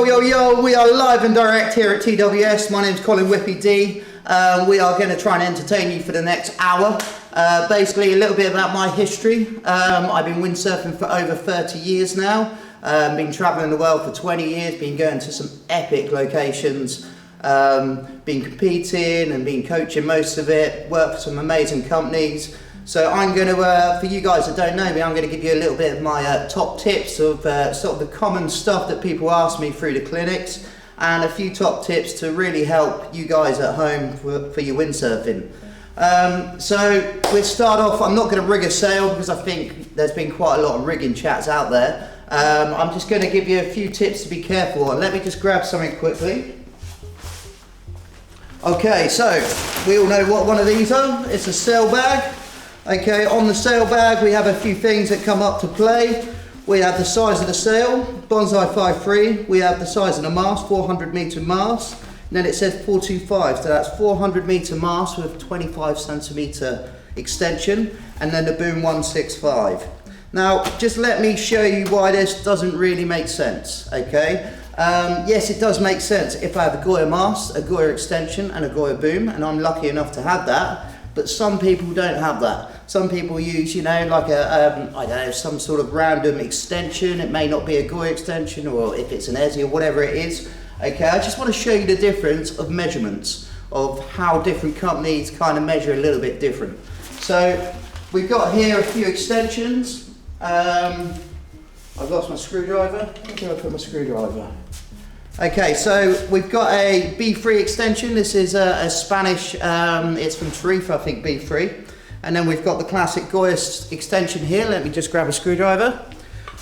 Yo, we are live and direct here at TWS. My name's Colin Whippy D. We are going to try and entertain you for the next hour. Basically, a little bit about my history. I've been windsurfing for over 30 years now. Been travelling the world for 20 years, been going to some epic locations, been competing and been coaching most of it, worked for some amazing companies. So I'm going to, for you guys that don't know me, I'm going to give you a little bit of my top tips of sort of the common stuff that people ask me through the clinics, and a few top tips to really help you guys at home for your windsurfing. So we'll start off, I'm not going to rig a sail because I think there's been quite a lot of rigging chats out there. I'm just going to give you a few tips to be careful on. Let me just grab something quickly. Okay, so we all know what one of these are. It's a sail bag. Okay, on the sail bag we have a few things that come up to play. We have the size of the sail, Bonsai 5.3. We have the size of the mast, 400 metre mast. And then it says 425, so that's 400 metre mast with 25 centimetre extension. And then the boom 165. Now, just let me show you why this doesn't really make sense, okay? Yes, it does make sense if I have a Goya mast, a Goya extension and a Goya boom, and I'm lucky enough to have that. But some people don't have that. Some people use, you know, like a, I don't know, some sort of random extension. It may not be a Goya extension, or if it's an Essie or whatever it is. Okay, I just want to show you the difference of measurements, of how different companies kind of measure a little bit different. So we've got here a few extensions. I've lost my screwdriver. Where did I put my screwdriver? Okay, so we've got a B3 extension. This is a Spanish, it's from Tarifa, I think, B3. And then we've got the classic Goya extension here. Let me just grab a screwdriver.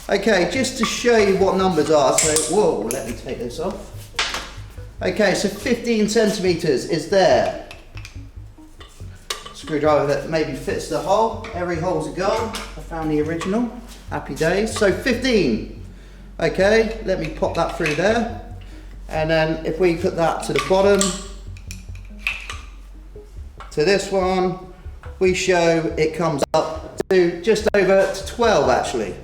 Okay, just to show you what numbers are. So, whoa, let me take this off. Okay, so 15 centimeters is there. Screwdriver that maybe fits the hole. Every hole's a goal. I found the original. Happy days. So 15. Okay, let me pop that through there. And then if we put that to the bottom, to this one, we show it comes up to just over to 12 actually.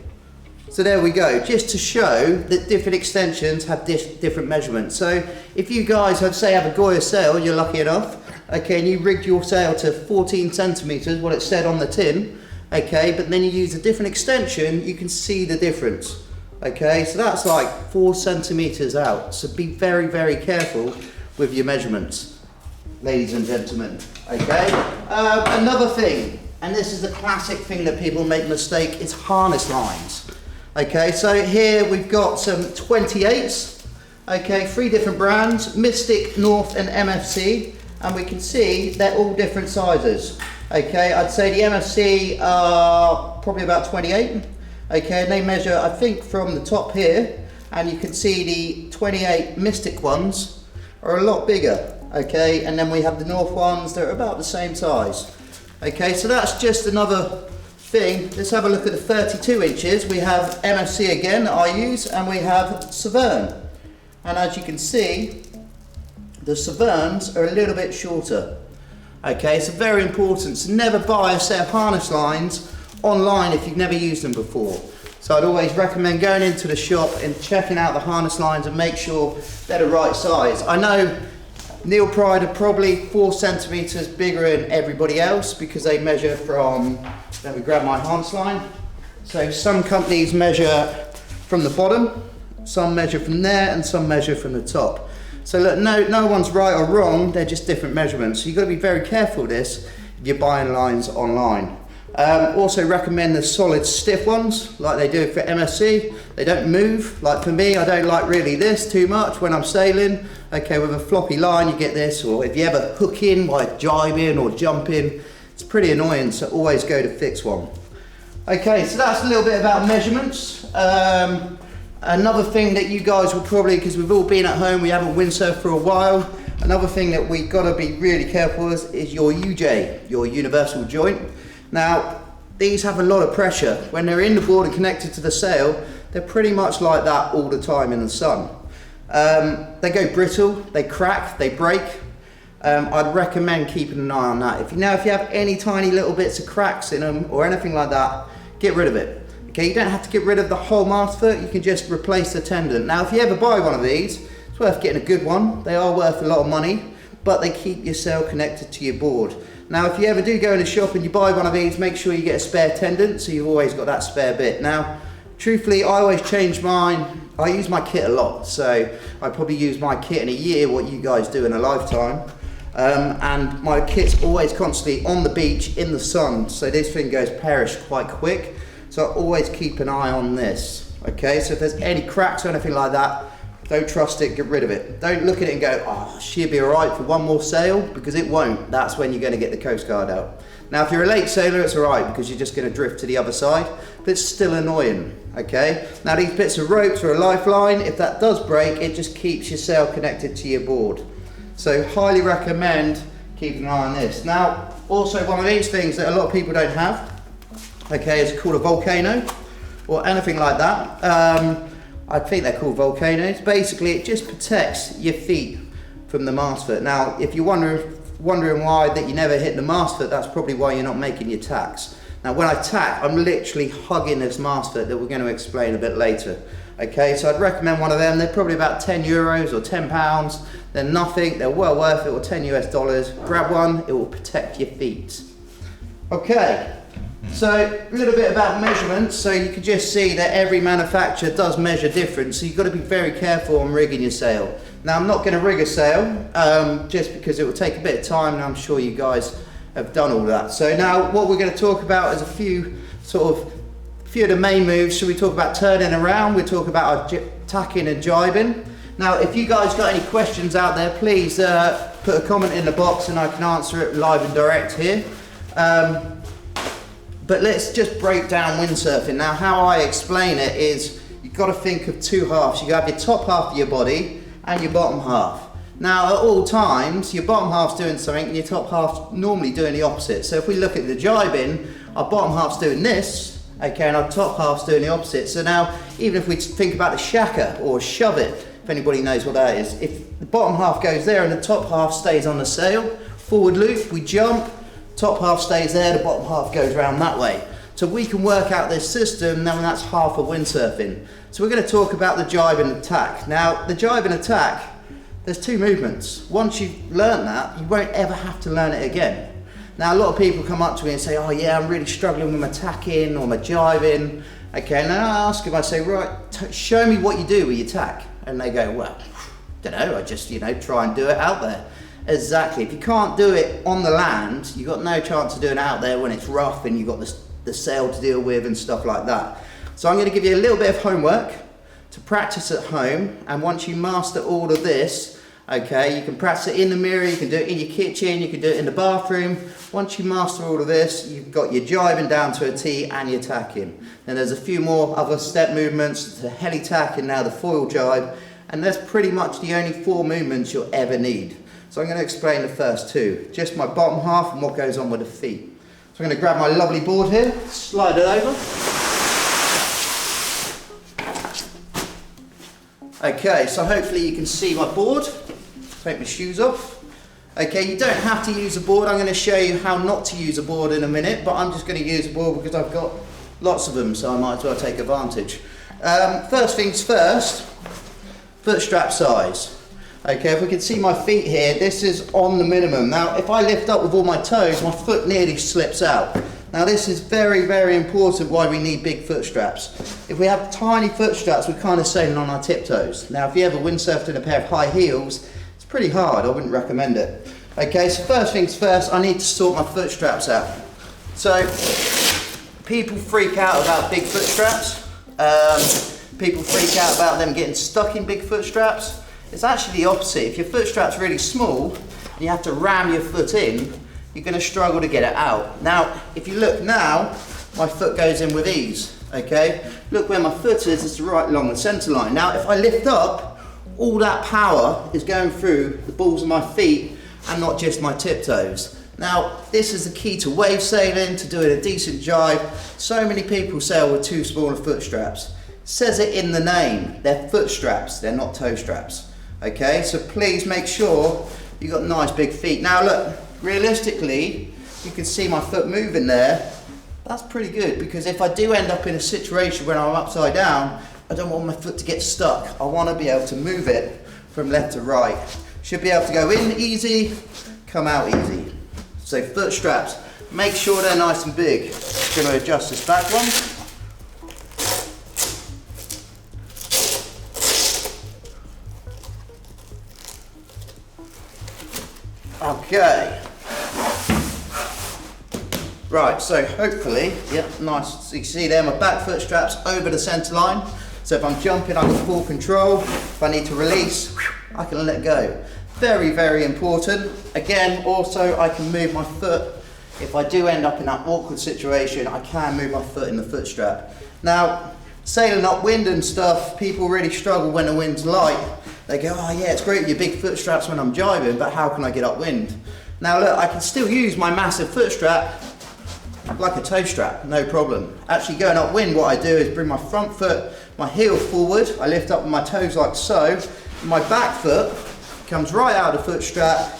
So there we go, just to show that different extensions have different measurements. So if you guys have a Goya sail, you're lucky enough, okay, and you rigged your sail to 14 centimeters, what it said on the tin, okay, but then you use a different extension, you can see the difference. Okay, so that's like 4 centimeters out. So be very, very careful with your measurements, ladies and gentlemen. Okay, another thing, and this is the classic thing that people make a mistake, is harness lines. Okay, so here we've got some 28s. Okay, 3 different brands, Mystic, North and MFC, and we can see they're all different sizes. Okay, I'd say the MFC are probably about 28. Okay, and they measure, I think, from the top here, and you can see the 28 Mystic ones are a lot bigger. Okay, and then we have the North ones, they're about the same size. Okay, so that's just another thing. Let's have a look at the 32 inches. We have MFC again that I use, and we have Severn. And as you can see, the Severns are a little bit shorter. Okay, so very important. So never buy a set of harness lines online if you've never used them before. So I'd always recommend going into the shop and checking out the harness lines and make sure they're the right size. I know Neil Pride are probably 4 centimeters bigger than everybody else because they measure from, let me grab my harness line. So some companies measure from the bottom, some measure from there, and some measure from the top. So look, no one's right or wrong, they're just different measurements. So you've got to be very careful of this if you're buying lines online. Also recommend the solid stiff ones like they do for MSC. They don't move. Like for me, I don't like really this too much when I'm sailing. Okay, with a floppy line you get this, or if you ever hook in by jibing or jumping, it's pretty annoying, so always go to fixed one. Okay, so that's a little bit about measurements. Another thing that you guys will probably, because we've all been at home, we haven't windsurfed for a while, another thing that we've got to be really careful with is your UJ, your universal joint. Now, these have a lot of pressure. When they're in the board and connected to the sail, they're pretty much like that all the time in the sun. They go brittle, they crack, they break. I'd recommend keeping an eye on that. If you have any tiny little bits of cracks in them or anything like that, get rid of it. Okay, you don't have to get rid of the whole mast foot, you can just replace the tendon. Now if you ever buy one of these, it's worth getting a good one. They are worth a lot of money, but they keep your cell connected to your board. Now if you ever do go in a shop and you buy one of these, make sure you get a spare tendon so you've always got that spare bit. Now truthfully, I always change mine. I use my kit a lot, so I probably use my kit in a year what you guys do in a lifetime. And my kit's always constantly on the beach in the sun, so this thing goes perish quite quick. So I always keep an eye on this. Okay, so if there's any cracks or anything like that, don't trust it, get rid of it. Don't look at it and go, oh, she'll be all right for one more sail, because it won't. That's when you're going to get the Coast Guard out. Now, if you're a late sailor, it's all right, because you're just going to drift to the other side, but it's still annoying, okay? Now, these bits of ropes or a lifeline, if that does break, it just keeps your sail connected to your board. So, highly recommend keeping an eye on this. Now, also one of these things that a lot of people don't have, okay, is called a volcano, or anything like that. I think they're called volcanoes. Basically, it just protects your feet from the mast foot. Now, if you're wondering why that you never hit the mast foot, that's probably why you're not making your tacks. Now, when I tack, I'm literally hugging this mast foot that we're going to explain a bit later. Okay, so I'd recommend one of them. They're probably about 10 euros or 10 pounds. They're nothing, they're well worth it, or 10 US dollars. Grab one, it will protect your feet. Okay. So a little bit about measurements, so you can just see that every manufacturer does measure different, so you've got to be very careful on rigging your sail. Now I'm not going to rig a sail, just because it will take a bit of time, and I'm sure you guys have done all that. So now what we're going to talk about is a few of the main moves. So we talk about turning around, we talk about our tacking and jibing. Now if you guys got any questions out there, please put a comment in the box and I can answer it live and direct here. But let's just break down windsurfing. Now, how I explain it is you've got to think of two halves. You have your top half of your body and your bottom half. Now, at all times, your bottom half's doing something and your top half's normally doing the opposite. So if we look at the jibing, our bottom half's doing this, okay, and our top half's doing the opposite. So now, even if we think about the shaka or shove it, if anybody knows what that is, if the bottom half goes there and the top half stays on the sail, forward loop, we jump, top half stays there, the bottom half goes around that way. So we can work out this system, now that's half of windsurfing. So we're going to talk about the jibe and attack. Now, the jibe and attack, there's two movements. Once you've learned that, you won't ever have to learn it again. Now, a lot of people come up to me and say, oh yeah, I'm really struggling with my tacking or my jibing. Okay, and then I ask them, I say, right, show me what you do with your tack. And they go, well, I don't know, I just, try and do it out there. Exactly. If you can't do it on the land, you've got no chance of doing it out there when it's rough and you've got the sail to deal with and stuff like that. So I'm going to give you a little bit of homework to practice at home, and once you master all of this, okay, you can practice it in the mirror, you can do it in your kitchen, you can do it in the bathroom. Once you master all of this, you've got your jibing down to a T and your tacking. Then there's a few more other step movements, the heli tack and now the foil jibe, and that's pretty much the only 4 movements you'll ever need. So I'm going to explain the first 2, just my bottom half and what goes on with the feet. So I'm going to grab my lovely board here, slide it over. Okay, so hopefully you can see my board. Take my shoes off. Okay, you don't have to use a board. I'm going to show you how not to use a board in a minute, but I'm just going to use a board because I've got lots of them, so I might as well take advantage. First things first, foot strap size. Okay, if we can see my feet here, this is on the minimum. Now, if I lift up with all my toes, my foot nearly slips out. Now, this is very, very important why we need big foot straps. If we have tiny foot straps, we're kind of sailing on our tiptoes. Now, if you ever windsurfed in a pair of high heels, it's pretty hard. I wouldn't recommend it. Okay, so first things first, I need to sort my foot straps out. So, people freak out about big foot straps. People freak out about them getting stuck in big foot straps. It's actually the opposite. If your foot strap's really small and you have to ram your foot in, you're going to struggle to get it out. Now, if you look now, my foot goes in with ease, okay? Look where my foot is, it's right along the centre line. Now, if I lift up, all that power is going through the balls of my feet and not just my tiptoes. Now, this is the key to wave sailing, to doing a decent jibe. So many people sail with too small of foot straps. It says it in the name, they're foot straps, they're not toe straps. Okay, so please make sure you've got nice big feet. Now look, realistically, you can see my foot moving there. That's pretty good, because if I do end up in a situation where I'm upside down, I don't want my foot to get stuck. I want to be able to move it from left to right. Should be able to go in easy, come out easy. So foot straps, make sure they're nice and big. I'm going to adjust this back one. Okay. Right, so hopefully, yep, nice. So you can see there, my back foot straps over the centre line. So if I'm jumping, I've got full control. If I need to release, I can let go. Very, very important. Again, also, I can move my foot. If I do end up in that awkward situation, I can move my foot in the foot strap. Now, sailing upwind and stuff, people really struggle when the wind's light. They go, oh yeah, it's great with your big foot straps when I'm jiving, but how can I get upwind? Now look, I can still use my massive foot strap like a toe strap, no problem. Actually going upwind, what I do is bring my front foot, my heel forward, I lift up with my toes like so, my back foot comes right out of the foot strap,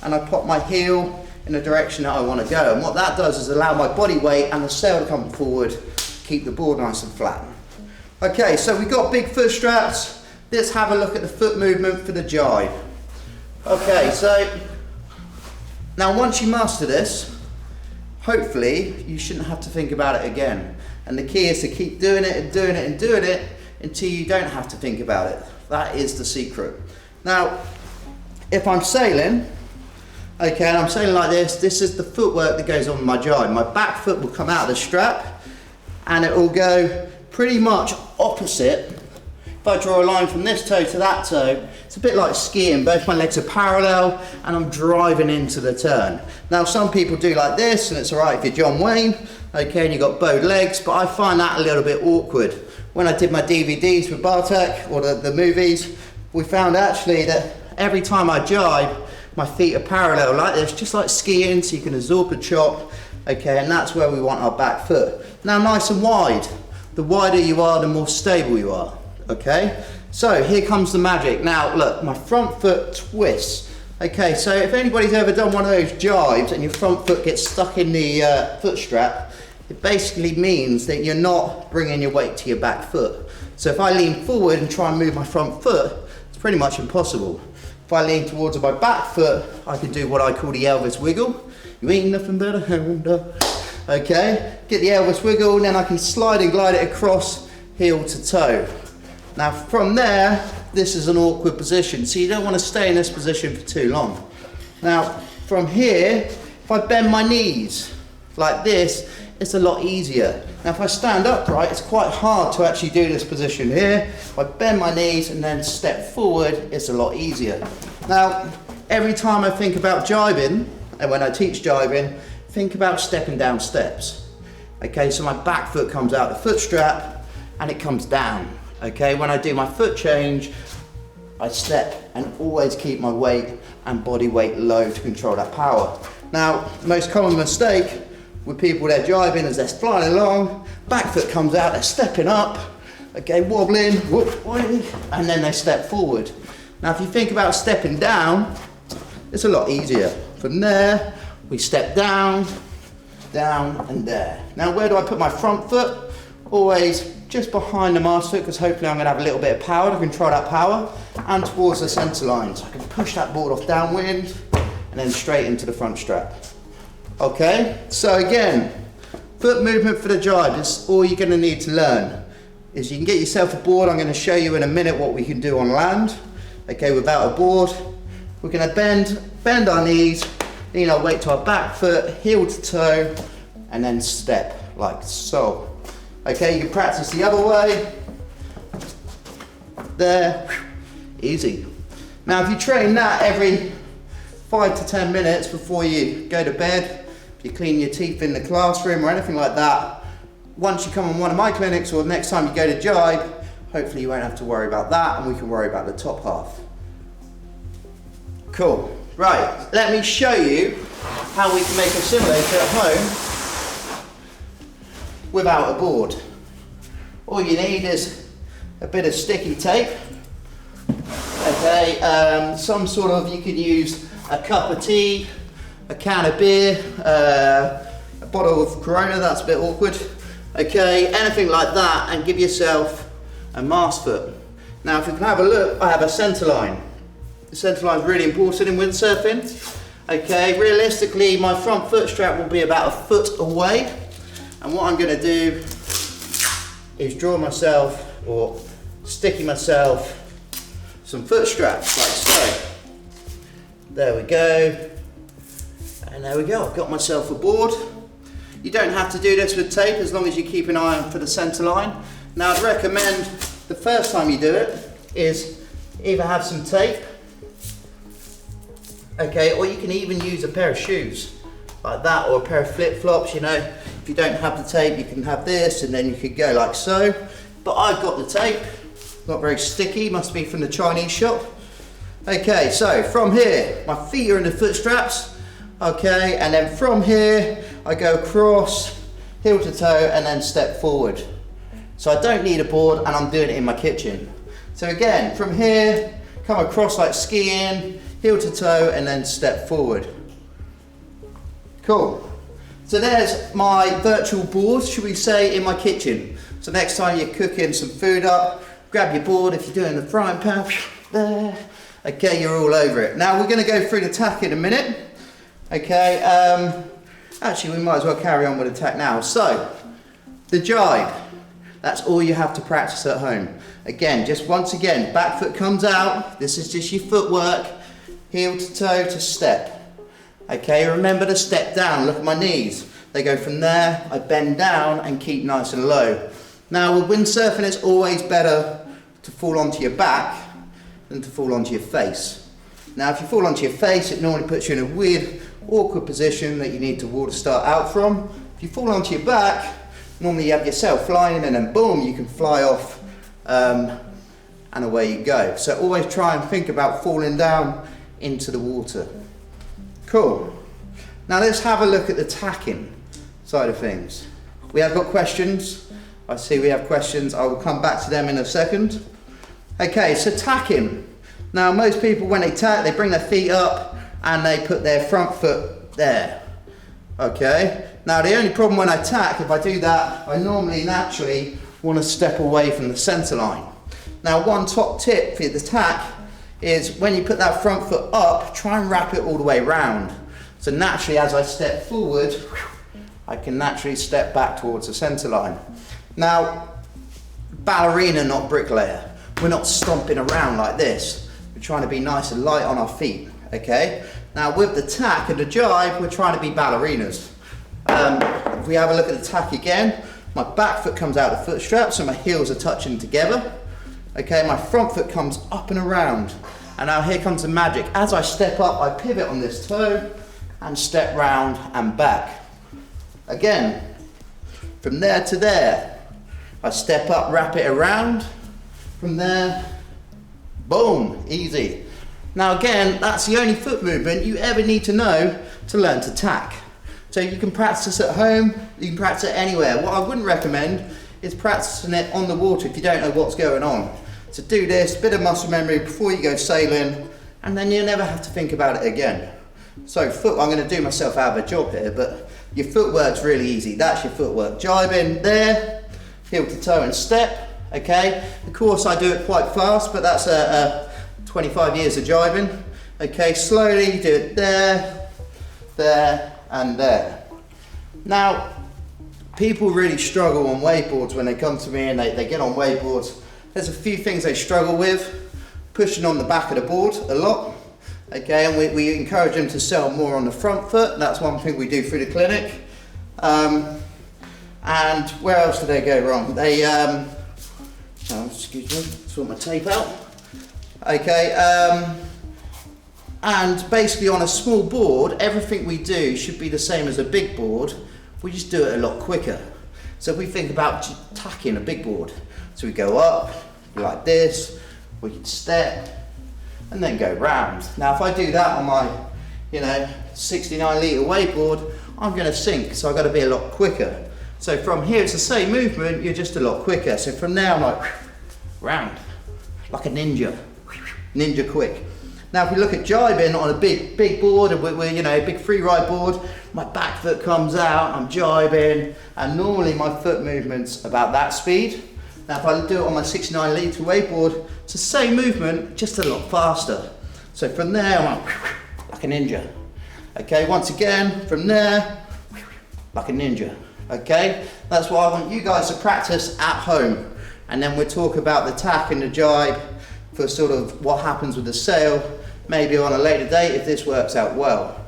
and I pop my heel in the direction that I want to go. And what that does is allow my body weight and the sail to come forward, keep the board nice and flat. Okay, so we've got big foot straps. Let's have a look at the foot movement for the jibe. Okay, so now once you master this, hopefully you shouldn't have to think about it again. And the key is to keep doing it and doing it and doing it until you don't have to think about it. That is the secret. Now, if I'm sailing, okay, and I'm sailing like this is the footwork that goes on with my jibe. My back foot will come out of the strap and it will go pretty much opposite. If I draw a line from this toe to that toe, it's a bit like skiing. Both my legs are parallel and I'm driving into the turn. Now some people do like this and it's all right if you're John Wayne, okay, and you've got bowed legs, but I find that a little bit awkward. When I did my DVDs with Bartek, or the movies, we found actually that every time I jibe, my feet are parallel like this, just like skiing, so you can absorb a chop, okay, and that's where we want our back foot. Now nice and wide. The wider you are, the more stable you are. Okay, so here comes the magic. Now look, my front foot twists. Okay, so if anybody's ever done one of those jibes and your front foot gets stuck in the foot strap, it basically means that you're not bringing your weight to your back foot. So if I lean forward and try and move my front foot, it's pretty much impossible. If I lean towards my back foot, I can do what I call the Elvis wiggle. You ain't nothing but a hound dog. Okay, get the Elvis wiggle, and then I can slide and glide it across heel to toe. Now from there, this is an awkward position, so you don't want to stay in this position for too long. Now from here, if I bend my knees like this, it's a lot easier. Now if I stand upright, it's quite hard to actually do this position here. If I bend my knees and then step forward, it's a lot easier. Now every time I think about jibing, and when I teach jibing, think about stepping down steps. Okay, so my back foot comes out the foot strap and it comes down. Okay, when I do my foot change, I step and always keep my weight and body weight low to control that power. Now, the most common mistake with people they're jibing as they're flying along, back foot comes out, they're stepping up, okay, wobbling, whoop, and then they step forward. Now, if you think about stepping down, it's a lot easier. From there, we step down, down, and there. Now, where do I put my front foot? Always just behind the mast foot, because hopefully I'm going to have a little bit of power to control that power, and towards the centre line. So I can push that board off downwind and then straight into the front strap. Okay, so again, foot movement for the jibe is all you're going to need to learn. Is you can get yourself a board. I'm going to show you in a minute what we can do on land. Okay, without a board, we're going to bend our knees, lean our weight to our back foot, heel to toe, and then step like so. Okay, you can practice the other way. There, easy. Now if you train that every 5 to 10 minutes before you go to bed, if you clean your teeth in the classroom or anything like that, once you come on one of my clinics or the next time you go to jibe, hopefully you won't have to worry about that, and we can worry about the top half. Cool. Right, let me show you how we can make a simulator at home without a board. All you need is a bit of sticky tape. Okay, some sort of, you could use a cup of tea, a can of beer, a bottle of Corona, that's a bit awkward. Okay, anything like that, and give yourself a mast foot. Now if you can have a look, I have a centre line. The centre line is really important in windsurfing. Okay, realistically my front foot strap will be about a foot away, and what I'm going to do is draw myself, or sticky myself, some foot straps like so. There we go, and there we go, I've got myself a board. You don't have to do this with tape as long as you keep an eye on for the centre line. Now I'd recommend the first time you do it is either have some tape, okay, or you can even use a pair of shoes like that, or a pair of flip-flops, you know. If you don't have the tape, you can have this, and then you could go like so. But I've got the tape, not very sticky, must be from the Chinese shop. Okay, so from here, my feet are in the foot straps, okay, and then from here, I go across, heel to toe, and then step forward. So I don't need a board, and I'm doing it in my kitchen. So again, from here, come across like skiing, heel to toe, and then step forward. Cool. So there's my virtual board, should we say, in my kitchen. So next time you're cooking some food up, grab your board. If you're doing the frying pan, there. Okay, you're all over it. Now we're going to go through the tack in a minute. Okay, actually we might as well carry on with the tack now. So, the jibe, that's all you have to practice at home. Again, just once again, back foot comes out, this is just your footwork, heel to toe to step. Okay, remember to step down, look at my knees. They go from there, I bend down and keep nice and low. Now with windsurfing, it's always better to fall onto your back than to fall onto your face. Now if you fall onto your face, it normally puts you in a weird, awkward position that you need to water start out from. If you fall onto your back, normally you have yourself flying, and then boom, you can fly off and away you go. So always try and think about falling down into the water. Cool. Now let's have a look at the tacking side of things. We have got questions. I see we have questions. I will come back to them in a second. Okay, so tacking. Now most people when they tack, they bring their feet up and they put their front foot there. Okay, now the only problem when I tack, if I do that, I normally naturally want to step away from the centre line. Now one top tip for the tack is when you put that front foot up, try and wrap it all the way round. So naturally as I step forward, I can naturally step back towards the centre line. Now, ballerina, not bricklayer. We're not stomping around like this. We're trying to be nice and light on our feet, okay? Now with the tack and the jibe, we're trying to be ballerinas. If we have a look at the tack again, my back foot comes out of the foot strap, so my heels are touching together. Okay, my front foot comes up and around. And now here comes the magic. As I step up, I pivot on this toe and step round and back. Again, from there to there, I step up, wrap it around. From there, boom, easy. Now again, that's the only foot movement you ever need to know to learn to tack. So you can practice this at home, you can practice it anywhere. What I wouldn't recommend is practicing it on the water if you don't know what's going on. So do this, bit of muscle memory before you go sailing, and then you'll never have to think about it again. So I'm going to do myself out of a job here, but your footwork's really easy. That's your footwork. Jibing there, heel to toe and step, okay? Of course I do it quite fast, but that's 25 years of jibing. Okay, slowly do it there, there, and there. Now, people really struggle on wakeboards when they come to me and they get on wakeboards. There's a few things they struggle with. Pushing on the back of the board a lot. Okay, and we encourage them to sail more on the front foot. That's one thing we do through the clinic. And where else do they go wrong? They, excuse me, sort my tape out. Okay, and basically on a small board, everything we do should be the same as a big board. We just do it a lot quicker. So if we think about tacking a big board, so we go up like this, we can step and then go round. Now if I do that on my 69 litre wakeboard, I'm going to sink, so I've got to be a lot quicker. So from here it's the same movement, you're just a lot quicker. So from there I'm like round, like a ninja quick. Now if we look at jibing on a big board, and we're you know, a big free ride board, my back foot comes out, I'm jibing, and normally my foot movement's about that speed. Now if I do it on my 69 litre wakeboard, it's the same movement, just a lot faster. So from there, I'm like a ninja. Okay, once again, from there, like a ninja. Okay, that's what I want you guys to practice at home. And then we'll talk about the tack and the jibe for sort of what happens with the sail, maybe on a later date if this works out well.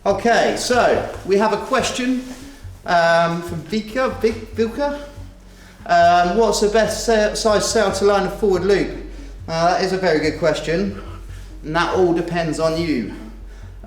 Okay, so we have a question from Vilka. What's the best size sail to line a forward loop? That is a very good question, and that all depends on you.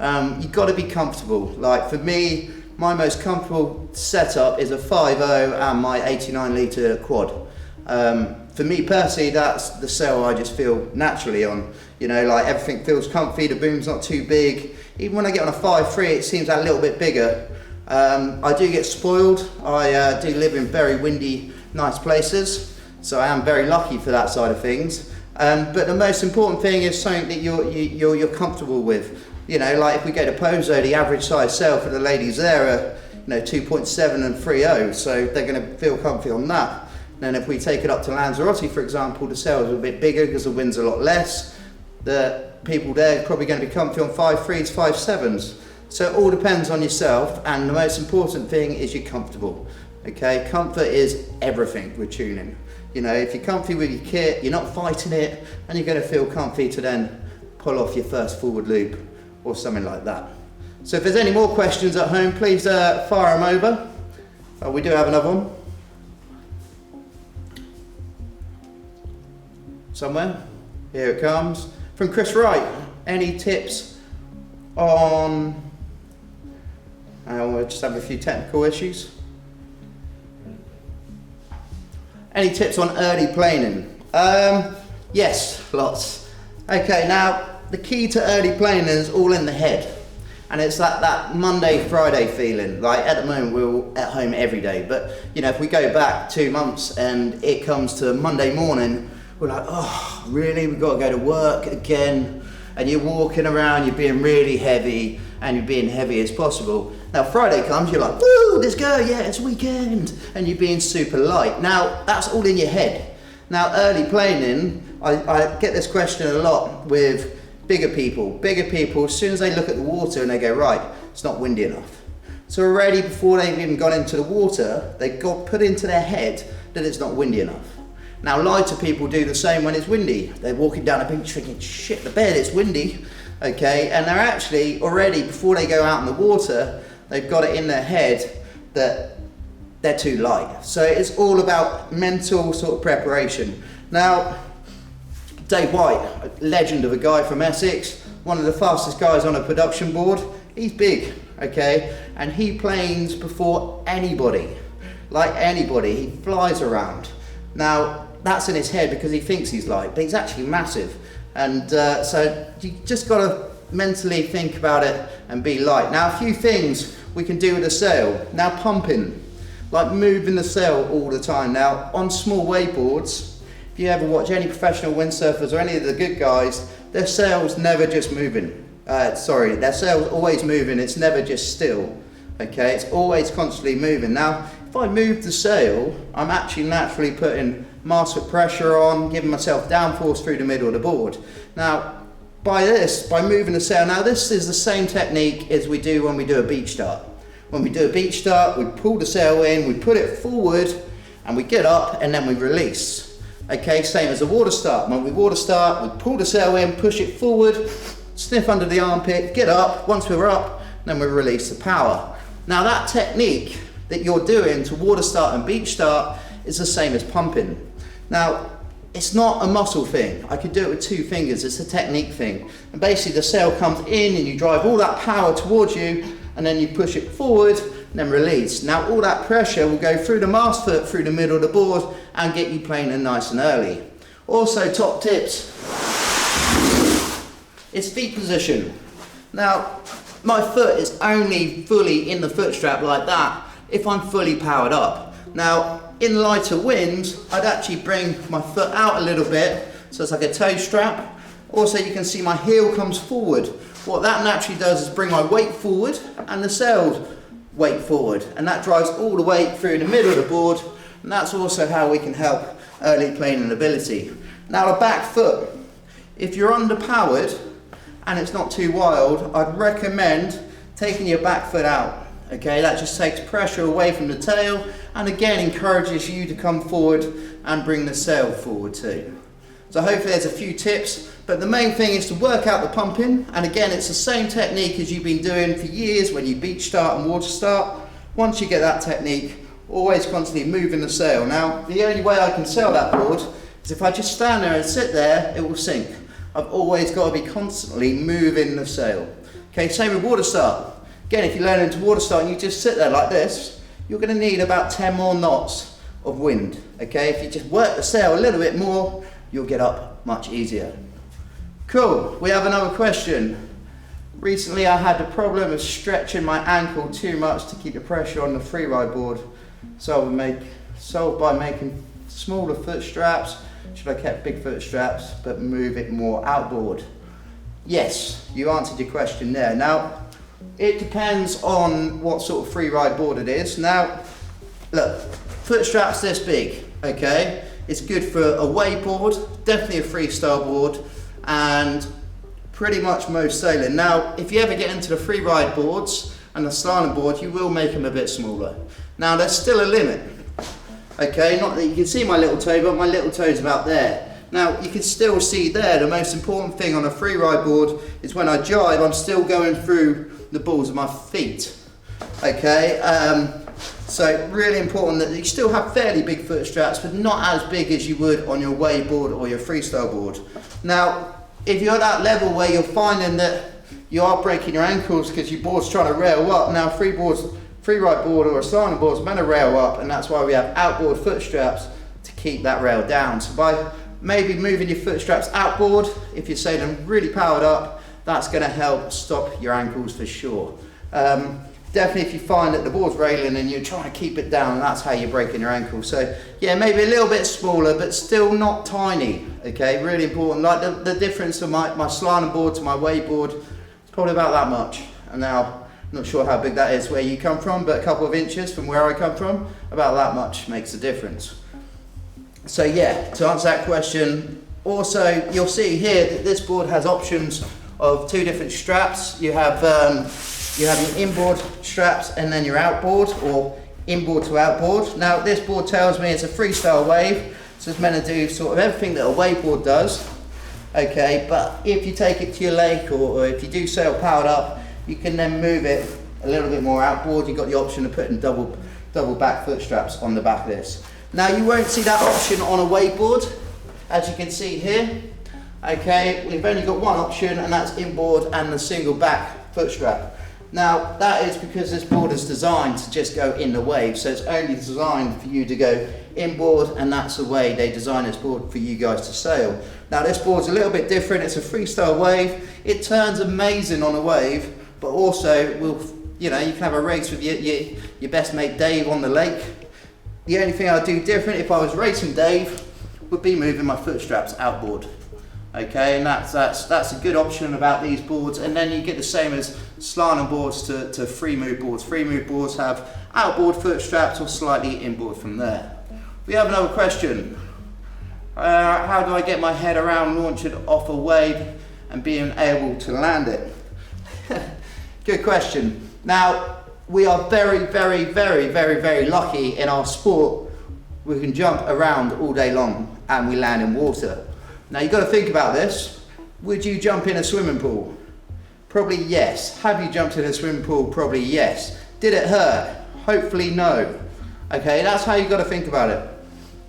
You've got to be comfortable. Like for me, my most comfortable setup is a 5.0 and my 89 litre quad. For me personally, that's the sail I just feel naturally on. You know, like everything feels comfy, the boom's not too big. Even when I get on a 5.3, it seems a little bit bigger. I do get spoiled. I do live in very windy, nice places, so I am very lucky for that side of things. But the most important thing is something that you're comfortable with. You know, like if we go to Pozo, the average size sail for the ladies there are, you know, 2.7 and 3.0, so they're going to feel comfy on that. And then if we take it up to Lanzarote, for example, the sails are a bit bigger because the wind's a lot less. The people there are probably going to be comfy on 5.3s, 5.7s. So it all depends on yourself, and the most important thing is you're comfortable. Okay, comfort is everything with tuning. You know, if you're comfy with your kit, you're not fighting it, and you're going to feel comfy to then pull off your first forward loop or something like that. So if there's any more questions at home, please fire them over. We do have another one. Somewhere. Here it comes. From Chris Wright. Any tips on... we'll just have a few technical issues. Any tips on early planing? Yes, lots. Okay, now the key to early planing is all in the head. And it's that Monday, Friday feeling. Like at the moment we're at home every day, but you know, if we go back 2 months and it comes to Monday morning, we're like, oh, really? We've got to go to work again. And you're walking around, you're being really heavy, and you're being heavy as possible. Now Friday comes, you're like, woo, let's go, yeah, it's weekend. And you're being super light. Now, that's all in your head. Now, early planing, I get this question a lot with bigger people. Bigger people, as soon as they look at the water and they go, right, it's not windy enough. So already before they've even gone into the water, they got put into their head that it's not windy enough. Now lighter people do the same when it's windy. They're walking down a beach thinking, shit, the bed, it's windy. Okay, and they're actually already, before they go out in the water, they've got it in their head that they're too light. So it's all about mental sort of preparation. Now, Dave White, a legend of a guy from Essex, one of the fastest guys on a production board, he's big, okay? And he planes before anybody, like anybody, he flies around. Now, that's in his head because he thinks he's light, but he's actually massive. And so you just got to mentally think about it and be light. Now, a few things we can do with a sail. Now, pumping, like moving the sail all the time. Now, on small wakeboards, if you ever watch any professional windsurfers or any of the good guys, their sail's never just moving. Their sail's always moving, it's never just still. Okay, it's always constantly moving. Now, if I move the sail, I'm actually naturally putting mast foot pressure on, giving myself downforce through the middle of the board. Now, by moving the sail, now this is the same technique as we do when we do a beach start. When we do a beach start, we pull the sail in, we put it forward, and we get up, and then we release. Okay, same as a water start. When we water start, we pull the sail in, push it forward, sniff under the armpit, get up. Once we're up, then we release the power. Now that technique that you're doing to water start and beach start is the same as pumping. Now, it's not a muscle thing. I could do it with 2 fingers, it's a technique thing. And basically the sail comes in and you drive all that power towards you and then you push it forward and then release. Now all that pressure will go through the mast foot, through the middle of the board and get you planing nice and early. Also, top tips, is feet position. Now, my foot is only fully in the foot strap like that if I'm fully powered up. Now, in lighter winds, I'd actually bring my foot out a little bit, so it's like a toe strap, Also, you can see my heel comes forward. What that naturally does is bring my weight forward and the sail's weight forward, and that drives all the weight through the middle of the board, and that's also how we can help early planing ability. Now the back foot, if you're underpowered and it's not too wild, I'd recommend taking your back foot out. Okay, that just takes pressure away from the tail and again encourages you to come forward and bring the sail forward too. So hopefully there's a few tips, but the main thing is to work out the pumping, and again it's the same technique as you've been doing for years when you beach start and water start. Once you get that technique, always constantly moving the sail. Now the only way I can sail that board is if I just stand there and sit there, it will sink. I've always got to be constantly moving the sail. Okay, same with water start. Again, if you're learning to water start and you just sit there like this, you're going to need about 10 more knots of wind. Okay, if you just work the sail a little bit more, you'll get up much easier. Cool, we have another question. Recently I had the problem of stretching my ankle too much to keep the pressure on the freeride board. So I solved by making smaller foot straps. Should I kept big foot straps but move it more outboard? Yes, you answered your question there. Now, it depends on what sort of freeride board it is. Now, look, foot straps this big, okay? It's good for a wave board, definitely a freestyle board, and pretty much most sailing. Now, if you ever get into the freeride boards and the slalom board, you will make them a bit smaller. Now, there's still a limit, okay? Not that you can see my little toe, but my little toe's about there. Now, you can still see there, the most important thing on a freeride board is when I jibe, I'm still going through the balls of my feet, okay? So really important that you still have fairly big foot straps, but not as big as you would on your wave board or your freestyle board. Now, if you're at that level where you're finding that you are breaking your ankles because your board's trying to rail up, now freeride board or a slalom board is meant to rail up, and that's why we have outboard foot straps to keep that rail down. So by maybe moving your foot straps outboard, if you're sailing really powered up, that's going to help stop your ankles for sure. Definitely if you find that the board's railing and you're trying to keep it down, that's how you're breaking your ankle. So yeah, maybe a little bit smaller, but still not tiny, okay? Really important. Like the difference of my slalom board to my wave board, it's probably about that much. And now, I'm not sure how big that is where you come from, but a couple of inches from where I come from, about that much makes a difference. So yeah, to answer that question, also you'll see here that this board has options of two different straps. You have your inboard straps and then your outboard, or inboard to outboard. Now this board tells me it's a freestyle wave, so it's meant to do sort of everything that a wave board does, okay? But if you take it to your lake or if you do sail powered up, you can then move it a little bit more outboard. You've got the option of putting double back foot straps on the back of this. Now you won't see that option on a wave board, as you can see here. Okay, we've only got one option, and that's inboard and the single back foot strap. Now that is because this board is designed to just go in the wave, so it's only designed for you to go inboard, and that's the way they design this board for you guys to sail. Now this board's a little bit different. It's a freestyle wave. It turns amazing on a wave, but also you can have a race with your best mate Dave on the lake. The only thing I'd do different if I was racing Dave would be moving my foot straps outboard. Okay, and that's a good option about these boards. And then you get the same as slalom boards to free move boards. Free move boards have outboard foot straps or slightly inboard from there. We have another question. How do I get my head around launching off a wave and being able to land it? Good question. Now, we are very, very, very, very, very lucky in our sport. We can jump around all day long and we land in water. Now you've got to think about this. Would you jump in a swimming pool? Probably yes. Have you jumped in a swimming pool? Probably yes. Did it hurt? Hopefully no. Okay, that's how you've got to think about it.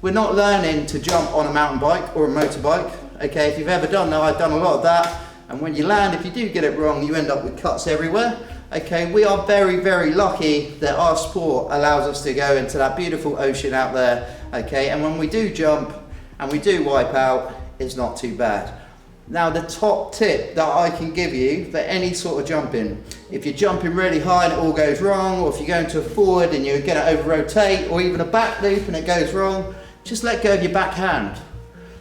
We're not learning to jump on a mountain bike or a motorbike. Okay, if you've ever done that, I've done a lot of that. And when you land, if you do get it wrong, you end up with cuts everywhere. Okay, we are very, very lucky that our sport allows us to go into that beautiful ocean out there. Okay, and when we do jump and we do wipe out, it's not too bad. Now the top tip that I can give you for any sort of jumping, if you're jumping really high and it all goes wrong, or if you're going to a forward and you're going to over rotate, or even a back loop and it goes wrong, just let go of your back hand.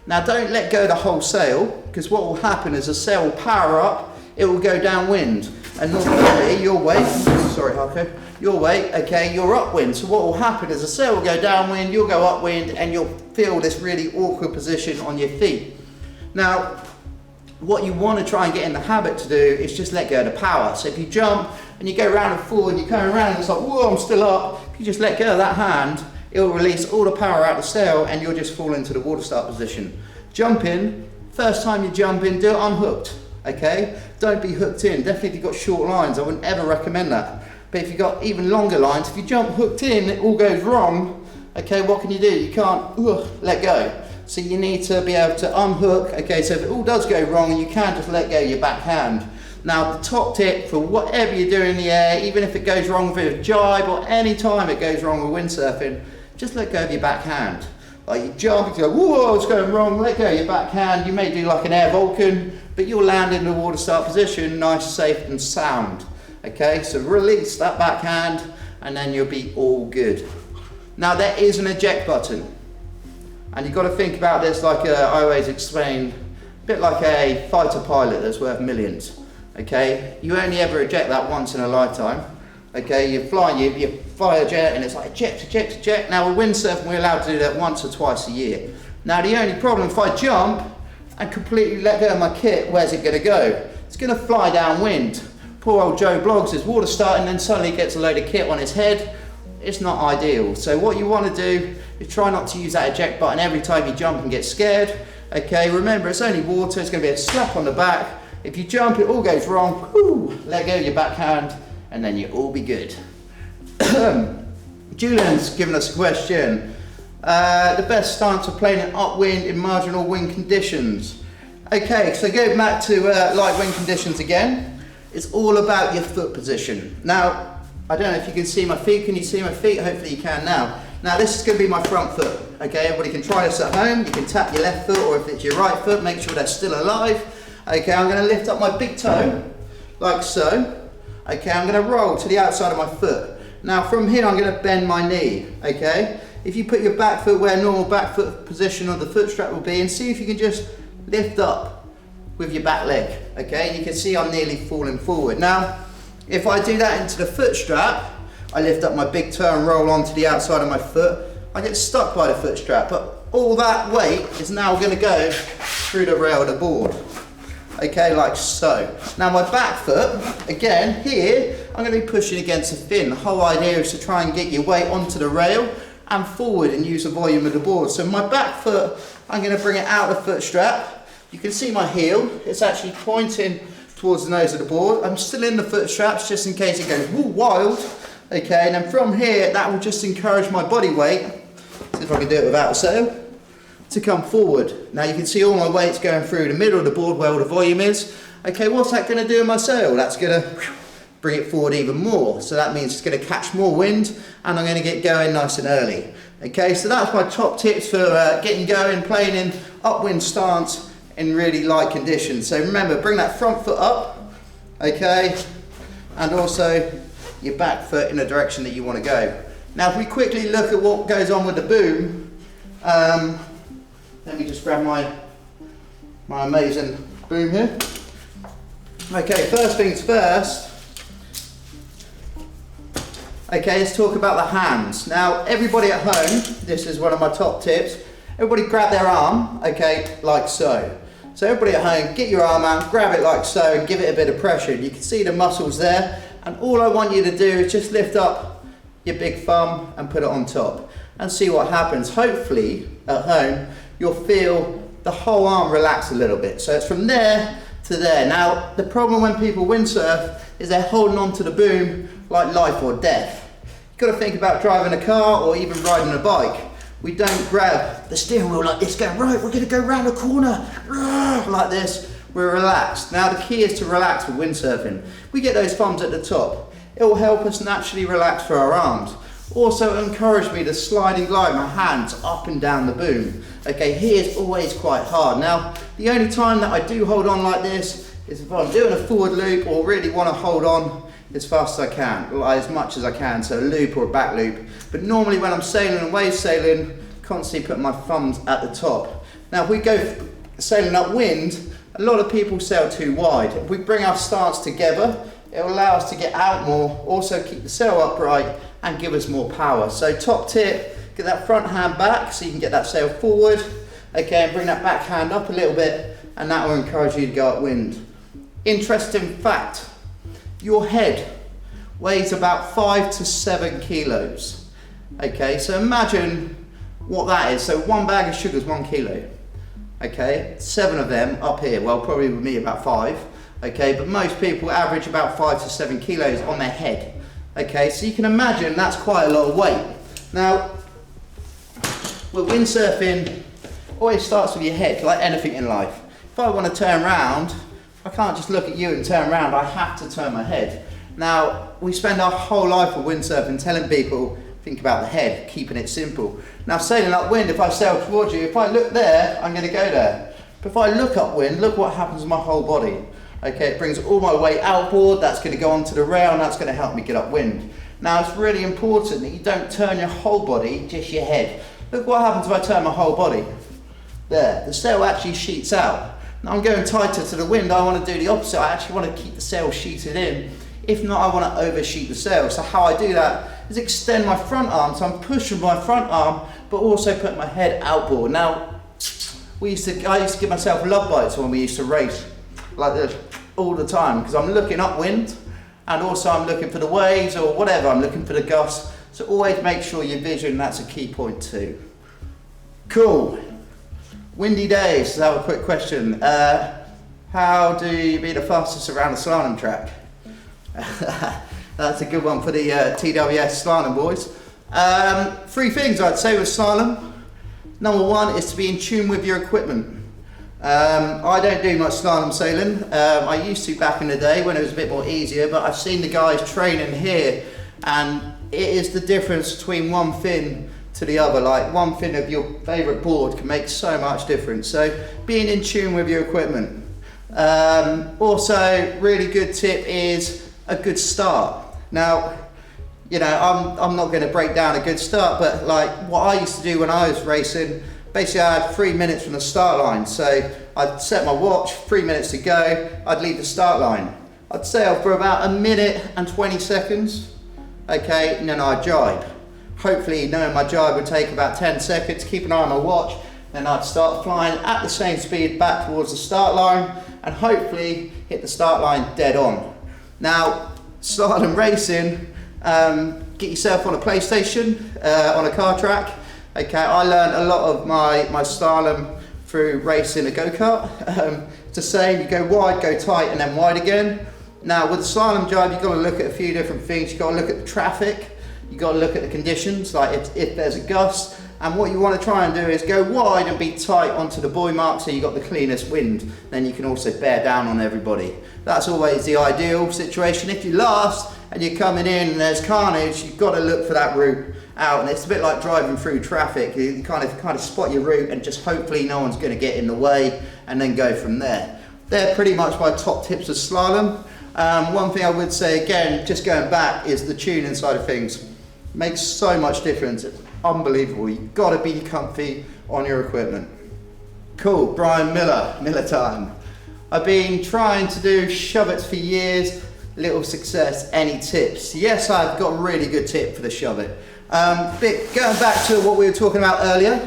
Now don't let go of the whole sail, because what will happen is the sail will power up, it will go downwind, and normally your weight, sorry Harko, your weight, okay, you're upwind. So what will happen is the sail will go downwind, you'll go upwind, and you'll feel this really awkward position on your feet. Now, what you want to try and get in the habit to do is just let go of the power. So if you jump and you go round and forward and you come around and it's like, whoa, I'm still up. If you just let go of that hand, it will release all the power out of the sail and you'll just fall into the water start position. Jump in, first time you jump in, do it unhooked, okay? Don't be hooked in. Definitely if you've got short lines, I wouldn't ever recommend that. But if you've got even longer lines, if you jump hooked in, it all goes wrong, okay, what can you do? You can't let go. So you need to be able to unhook, okay, so if it all does go wrong, you can just let go of your backhand. Now the top tip for whatever you do in the air, even if it goes wrong with a jibe or any time it goes wrong with windsurfing, just let go of your backhand. Like you jump, you go, whoa, it's going wrong, let go of your backhand. You may do like an air Vulcan, but you'll land in the water start position, nice, safe and sound. Okay, so release that backhand and then you'll be all good. Now there is an eject button. And you've got to think about this like I always explain, a bit like a fighter pilot that's worth millions. Okay, you only ever eject that once in a lifetime. Okay, you're flying, you fly a jet and it's like eject, eject, eject. Now with windsurfing we're allowed to do that once or twice a year. Now the only problem, if I jump and completely let go of my kit, where's it going to go? It's going to fly downwind. Poor old Joe Bloggs is water starting and then suddenly gets a load of kit on his head. It's not ideal. So what you want to do is try not to use that eject button every time you jump and get scared. Okay, remember it's only water, it's going to be a slap on the back. If you jump, it all goes wrong, let go of your backhand and then you'll all be good. Julian's given us a question. The best stance for playing in upwind in marginal wind conditions. Okay, so go back to light wind conditions again. It's all about your foot position. Now, I don't know if you can see my feet. Can you see my feet? Hopefully you can now. Now this is going to be my front foot. Okay, everybody can try this at home. You can tap your left foot or if it's your right foot, make sure they're still alive. Okay, I'm going to lift up my big toe, like so. Okay, I'm going to roll to the outside of my foot. Now from here I'm going to bend my knee. Okay, if you put your back foot where normal back foot position of the foot strap will be and see if you can just lift up with your back leg. Okay, you can see I'm nearly falling forward. Now, if I do that into the foot strap, I lift up my big toe and roll onto the outside of my foot, I get stuck by the foot strap, but all that weight is now going to go through the rail of the board. Okay, like so. Now my back foot, again, here, I'm going to be pushing against the fin. The whole idea is to try and get your weight onto the rail and forward and use the volume of the board. So my back foot, I'm going to bring it out of the foot strap. You can see my heel, it's actually pointing towards the nose of the board. I'm still in the foot straps just in case it goes wild. Okay, and then from here, that will just encourage my body weight, see if I can do it without a sail, to come forward. Now you can see all my weight's going through the middle of the board where all the volume is. Okay, what's that going to do in my sail? That's going to bring it forward even more. So that means it's going to catch more wind and I'm going to get going nice and early. Okay, so that's my top tips for getting going, playing in upwind stance in really light conditions. So remember, bring that front foot up, okay, and also your back foot in the direction that you want to go. Now if we quickly look at what goes on with the boom, let me just grab my amazing boom here. Okay, first things first. Okay, let's talk about the hands. Now everybody at home, this is one of my top tips, everybody grab their arm, okay, like so. So everybody at home, get your arm out, grab it like so and give it a bit of pressure. You can see the muscles there and all I want you to do is just lift up your big thumb and put it on top and see what happens. Hopefully at home you'll feel the whole arm relax a little bit. So it's from there to there. Now the problem when people windsurf is they're holding on to the boom like life or death. You've got to think about driving a car or even riding a bike. We don't grab the steering wheel like this, going, right, we're going to go round a corner, like this. We're relaxed. Now the key is to relax with windsurfing. We get those thumbs at the top. It will help us naturally relax for our arms. Also encourage me to slide and glide my hands up and down the boom. Okay, here's always quite hard. Now, the only time that I do hold on like this is if I'm doing a forward loop or really want to hold on as fast as I can, as much as I can, so a loop or a back loop. But normally when I'm sailing and wave sailing, constantly put my thumbs at the top. Now if we go sailing upwind, A lot of people sail too wide. If we bring our stance together, it will allow us to get out more, also keep the sail upright and give us more power. So top tip, get that front hand back so you can get that sail forward. Okay, and bring that back hand up a little bit, and that will encourage you to go upwind. Interesting fact, your head weighs about 5 to 7 kilos. Okay, so imagine what that is. So one bag of sugar is 1 kilo. Okay, 7 of them up here, well probably with me about 5. Okay, but most people average about 5 to 7 kilos on their head. Okay, so you can imagine that's quite a lot of weight. Now, with windsurfing, always starts with your head, like anything in life. If I want to turn around, I can't just look at you and turn around, I have to turn my head. Now, we spend our whole life with windsurfing telling people, think about the head, keeping it simple. Now, sailing upwind, if I sail towards you, if I look there, I'm going to go there. But if I look upwind, look what happens to my whole body. Okay, it brings all my weight outboard, that's going to go onto the rail, and that's going to help me get upwind. Now, it's really important that you don't turn your whole body, just your head. Look what happens if I turn my whole body. There, the sail actually sheets out. Now I'm going tighter to the wind, I want to do the opposite. I actually want to keep the sail sheeted in. If not, I want to oversheet the sail. So how I do that is extend my front arm. So I'm pushing my front arm, but also put my head outboard. Now, I used to give myself love bites when we used to race like this all the time, because I'm looking upwind, and also I'm looking for the waves or whatever, I'm looking for the gusts. So always make sure your vision, that's a key point too. Cool. Windy days, let's have a quick question. How do you be the fastest around the slalom track? That's a good one for the TWS slalom boys. 3 things I'd say with slalom. Number 1 is to be in tune with your equipment. I don't do much slalom sailing. I used to back in the day when it was a bit more easier, but I've seen the guys training here, and it is the difference between one fin to the other. Like one fin of your favourite board can make so much difference. So being in tune with your equipment. Also, really good tip is a good start. Now, you know, I'm not going to break down a good start, but like what I used to do when I was racing, basically I had 3 minutes from the start line. So I'd set my watch, 3 minutes to go, I'd leave the start line. I'd sail for about 1 minute and 20 seconds, okay, and then I'd jibe. Hopefully knowing my jibe would take about 10 seconds, keep an eye on my watch, then I'd start flying at the same speed back towards the start line, and hopefully hit the start line dead on. Now, slalom racing, get yourself on a PlayStation, on a car track. Okay, I learned a lot of my slalom through racing a go-kart. It's the same, you go wide, go tight, and then wide again. Now, with the slalom jibe, you've got to look at a few different things. You've got to look at the traffic, you've got to look at the conditions, like if there's a gust, and what you want to try and do is go wide and be tight onto the buoy mark so you've got the cleanest wind. Then you can also bear down on everybody. That's always the ideal situation. If you're last and you're coming in and there's carnage, you've got to look for that route out, and it's a bit like driving through traffic. You kind of spot your route and just hopefully no one's going to get in the way, and then go from there. They're pretty much my top tips of slalom. One thing I would say again, just going back, is the tuning side of things. Makes so much difference. It's unbelievable. You've got to be comfy on your equipment. Cool, Brian Miller time. I've been trying to do shove-its for years, little success. Any tips? Yes, I've got a really good tip for the shove-it. Going back to what we were talking about earlier.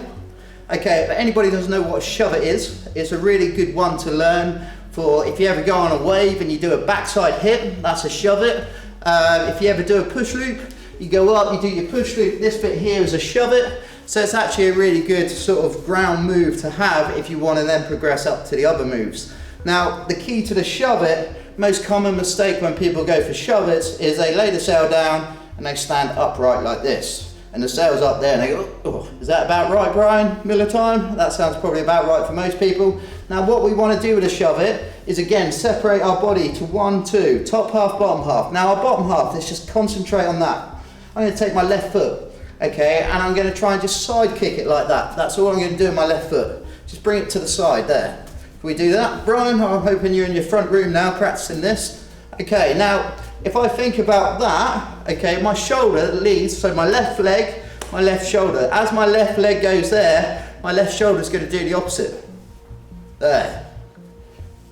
Okay, if anybody doesn't know what a shove-it is, it's a really good one to learn for if you ever go on a wave and you do a backside hit, that's a shove-it. If you ever do a push loop, you go up, you do your push loop, this bit here is a shove-it. So it's actually a really good sort of ground move to have if you want to then progress up to the other moves. Now, the key to the shove-it, most common mistake when people go for shove-its is they lay the sail down and they stand upright like this. And the sail's up there and they go, oh, is that about right, Brian Miller time? That sounds probably about right for most people. Now what we want to do with a shove-it is again separate our body to 1, 2, top half, bottom half. Now our bottom half, let's just concentrate on that. I'm going to take my left foot, okay, and I'm going to try and just side kick it like that. That's all I'm going to do with my left foot. Just bring it to the side there. Can we do that? Brian, I'm hoping you're in your front room now practicing this. Okay, now if I think about that, okay, my shoulder leads, so my left leg, my left shoulder. As my left leg goes there, my left shoulder is going to do the opposite. There.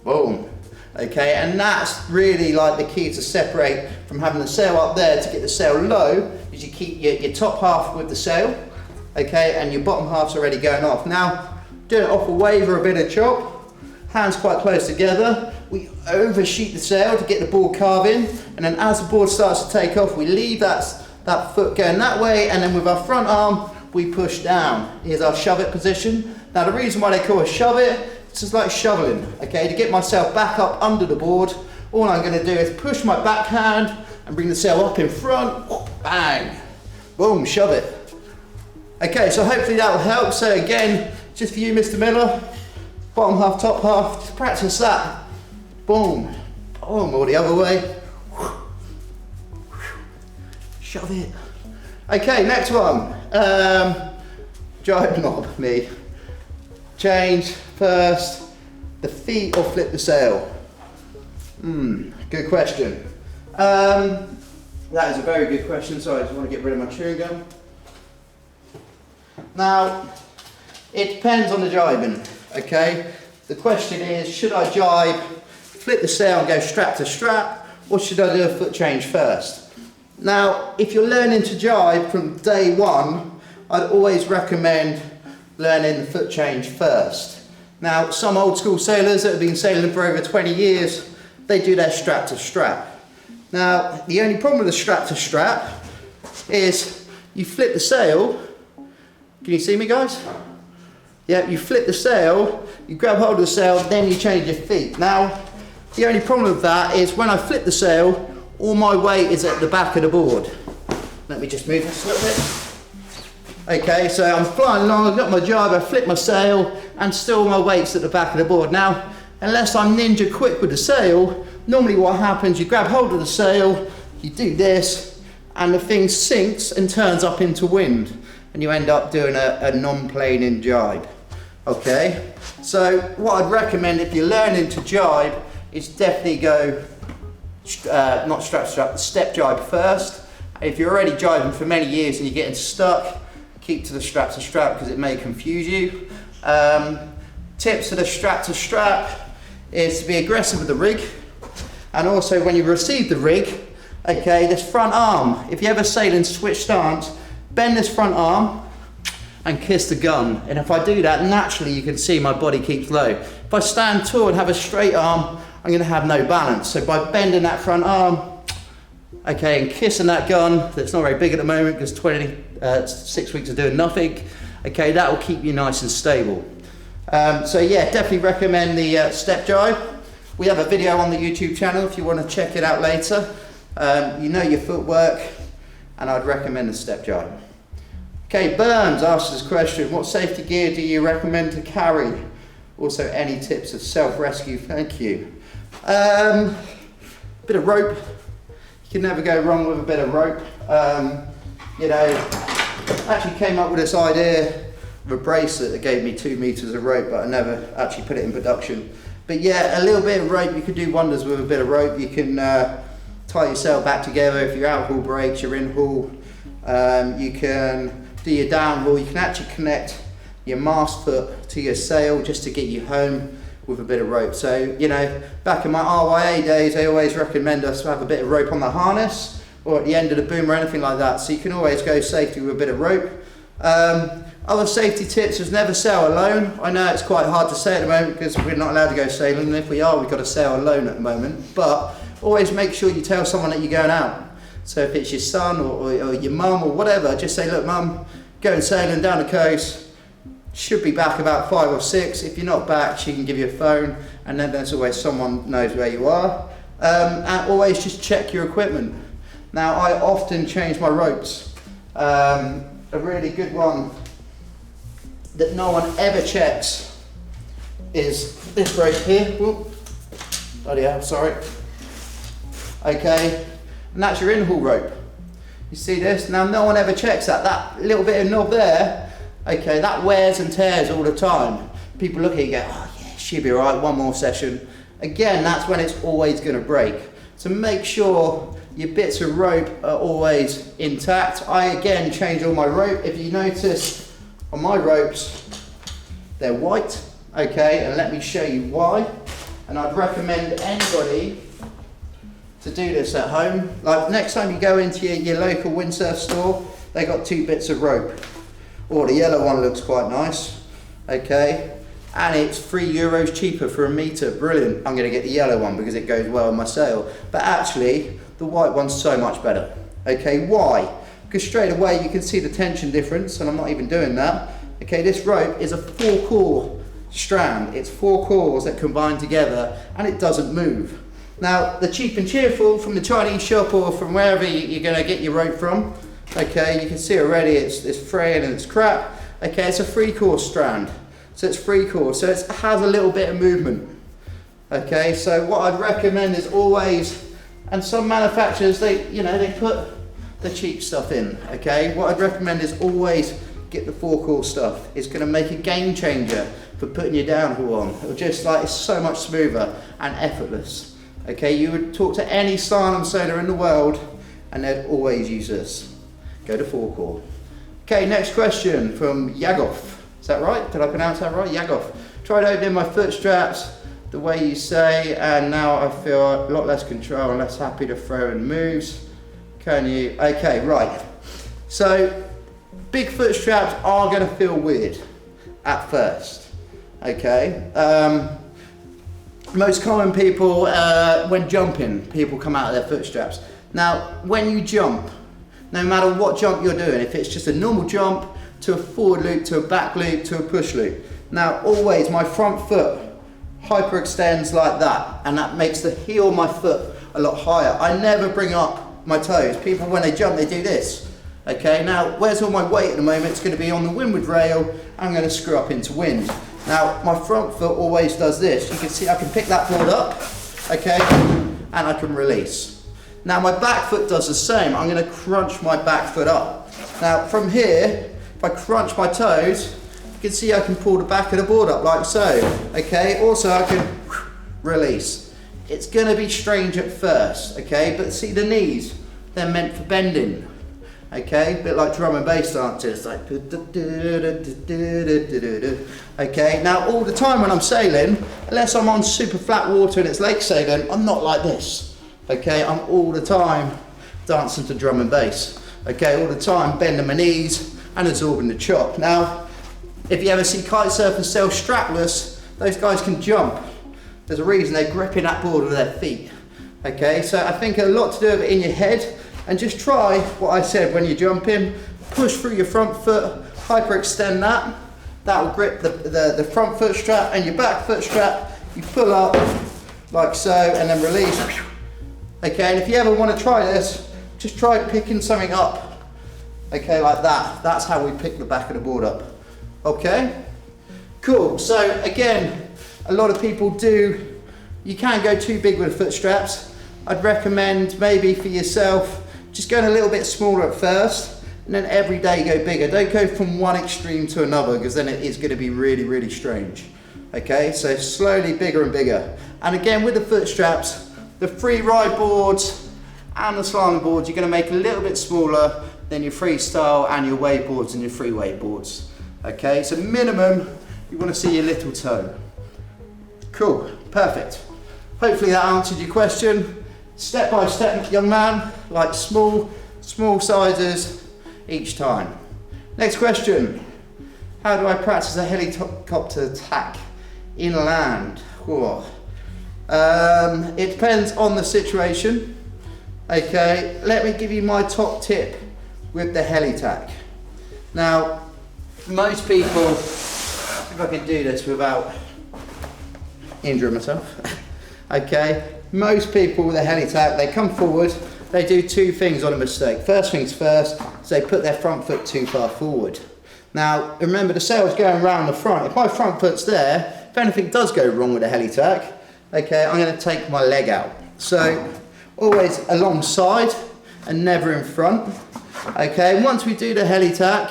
boom. Okay, and that's really like the key to separate from having the sail up there to get the sail low, is you keep your top half with the sail, okay, and your bottom half's already going off. Now, doing it off a wave or a bit of chop, hands quite close together, we oversheet the sail to get the board carving, and then as the board starts to take off, we leave that foot going that way, and then with our front arm, we push down. Here's our shove it position. Now the reason why they call it shove it, it's just like shoveling, okay? To get myself back up under the board, all I'm gonna do is push my backhand and bring the sail up in front, bang, boom, shove it. Okay, so hopefully that will help. So again, just for you, Mr. Miller, bottom half, top half, just practice that. Boom, boom, or the other way. Shove it. Okay, next one. Jibe knob, me. Change first, the feet or flip the sail? Good question. That is a very good question. Sorry, I just want to get rid of my chewing gum. Now, it depends on the jibing, okay? The question is, should I jibe, flip the sail and go strap to strap, or should I do a foot change first? Now, if you're learning to jibe from day one, I'd always recommend learning the foot change first. Now, some old school sailors that have been sailing for over 20 years, they do their strap to strap. Now, the only problem with the strap to strap is you flip the sail. Can you see me, guys? Yeah, you flip the sail, you grab hold of the sail, then you change your feet. Now, the only problem with that is when I flip the sail, all my weight is at the back of the board. Let me just move this a little bit. Okay, so I'm flying along, I've got my jibe, I flip my sail, and still my weight's at the back of the board. Now, unless I'm ninja quick with the sail, normally what happens, you grab hold of the sail, you do this, and the thing sinks and turns up into wind, and you end up doing a non-planing jibe. Okay, so what I'd recommend if you're learning to jibe is definitely go, not strap to strap, step jibe first. If you're already jibing for many years and you're getting stuck, keep to strap because it may confuse you. Tips to the strap to strap is to be aggressive with the rig, and also when you receive the rig, okay, this front arm, if you ever sail in switch stance, bend this front arm and kiss the gun, and if I do that, naturally you can see my body keeps low. If I stand tall and have a straight arm, I'm going to have no balance. So by bending that front arm, okay, and kissing that gun, that's not very big at the moment because 6 weeks of doing nothing, okay, that will keep you nice and stable. So yeah, definitely recommend the step jibe. We have a video on the YouTube channel if you want to check it out later. You know your footwork, and I'd recommend the step jibe. Okay, Burns asked this question, what safety gear do you recommend to carry? Also, any tips of self-rescue? Thank you. Bit of rope. You can never go wrong with a bit of rope. You know, I actually came up with this idea of a bracelet that gave me 2 meters of rope, but I never actually put it in production. But yeah, a little bit of rope, you could do wonders with a bit of rope. You can tie your sail back together if your out haul breaks, your in haul. You can do your down haul. You can actually connect your mast foot to your sail just to get you home with a bit of rope. So, you know, back in my RYA days, they always recommend us to have a bit of rope on the harness or at the end of the boom or anything like that. So you can always go safety with a bit of rope. Other safety tips is never sail alone. I know it's quite hard to say at the moment because we're not allowed to go sailing, and if we are, we've got to sail alone at the moment. But always make sure you tell someone that you're going out. So if it's your son or your mum or whatever, just say, look mum, going sailing down the coast, should be back about 5 or 6. If you're not back, she can give you a phone, and then there's always someone knows where you are. And always just check your equipment. Now I often change my ropes. A really good one that no one ever checks is this rope here. Whoop. Bloody hell, sorry. Okay, and that's your in-haul rope. You see this? Now no one ever checks that. That little bit of knob there, okay, that wears and tears all the time. People look at it and go, oh yeah, she'll be all right, one more session. Again, that's when it's always gonna break. So make sure your bits of rope are always intact. I again change all my rope. If you notice on my ropes, they're white, okay, and let me show you why. And I'd recommend anybody to do this at home. Like next time you go into your local windsurf store, they got 2 bits of rope. Oh, the yellow one looks quite nice, okay? And it's €3 cheaper for a metre, brilliant. I'm gonna get the yellow one because it goes well in my sail. But actually, the white one's so much better, okay? Why? Because straight away you can see the tension difference, and I'm not even doing that. Okay, this rope is a 4-core strand. It's 4 cores that combine together, and it doesn't move. Now, the Cheap and Cheerful from the Chinese shop or from wherever you're gonna get your rope from, okay, you can see already it's fraying and it's crap. Okay, it's a 3-core strand. So it's 3 cores, so it has a little bit of movement. Okay, so what I'd recommend is always, and some manufacturers, they put the cheap stuff in, okay? What I'd recommend is always get the 4-core stuff. It's gonna make a game changer for putting your downhaul on. It'll just like, it's so much smoother and effortless. Okay, you would talk to any slalom sailor in the world and they'd always use this. Go to 4-core. Okay, next question from Yagov. Is that right? Did I pronounce that right? Yagov. Tried opening my foot straps the way you say, and now I feel a lot less control and less happy to throw in moves. Can you? Okay, right. So, big foot straps are going to feel weird at first. Okay. Most common people, when jumping, people come out of their foot straps. Now, when you jump, no matter what jump you're doing, if it's just a normal jump, to a forward loop, to a back loop, to a push loop. Now, always my front foot hyperextends like that, and that makes the heel of my foot a lot higher. I never bring up my toes. People, when they jump, they do this. Okay, now, where's all my weight at the moment? It's going to be on the windward rail. I'm going to screw up into wind. Now, my front foot always does this. You can see I can pick that board up, okay, and I can release. Now, my back foot does the same. I'm going to crunch my back foot up. Now, from here, if I crunch my toes, you can see I can pull the back of the board up like so. Okay, also I can release. It's gonna be strange at first, okay, but see the knees, they're meant for bending. Okay, a bit like drum and bass dancers, like okay, now all the time when I'm sailing, unless I'm on super flat water and it's lake sailing, I'm not like this. Okay, I'm all the time dancing to drum and bass. Okay, all the time bending my knees and absorbing the chop. Now, if you ever see kite surfers sail strapless, those guys can jump. There's a reason they're gripping that board with their feet. Okay, so I think a lot to do with it in your head, and just try what I said when you're jumping. Push through your front foot, hyperextend that. That will grip the front foot strap and your back foot strap. You pull up like so and then release. Okay, and if you ever want to try this, just try picking something up. Okay, like that. That's how we pick the back of the board up. Okay? Cool. So again, a lot of people do, you can go too big with foot straps. I'd recommend maybe for yourself, just going a little bit smaller at first, and then every day go bigger. Don't go from one extreme to another, because then it is going to be really, really strange. Okay, so slowly bigger and bigger. And again, with the foot straps, the free ride boards and the slalom boards, you're going to make a little bit smaller than your freestyle and your wave boards and your free wave boards. Okay, so minimum, you want to see your little toe. Cool, perfect. Hopefully that answered your question. Step by step, young man, like small sizes each time. Next question. How do I practice a helicopter attack inland? Whoa. It depends on the situation. Okay, let me give you my top tip with the heli tack. Now, most people, if I can do this without injuring myself. Okay, most people with a heli tack, they come forward, they do 2 things on a mistake. First things first, is they put their front foot too far forward. Now, remember the sail's going around the front. If my front foot's there, if anything does go wrong with the heli tack, okay, I'm going to take my leg out. So, always alongside and never in front. Okay, once we do the heli tack,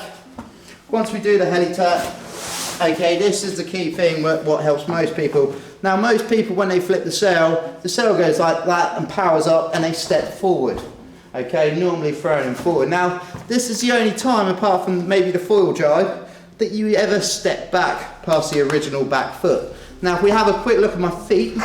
okay, this is the key thing, what helps most people. Now, most people, when they flip the sail goes like that and powers up and they step forward. Okay, normally throwing them forward. Now, this is the only time, apart from maybe the foil jibe, that you ever step back past the original back foot. Now, if we have a quick look at my feet,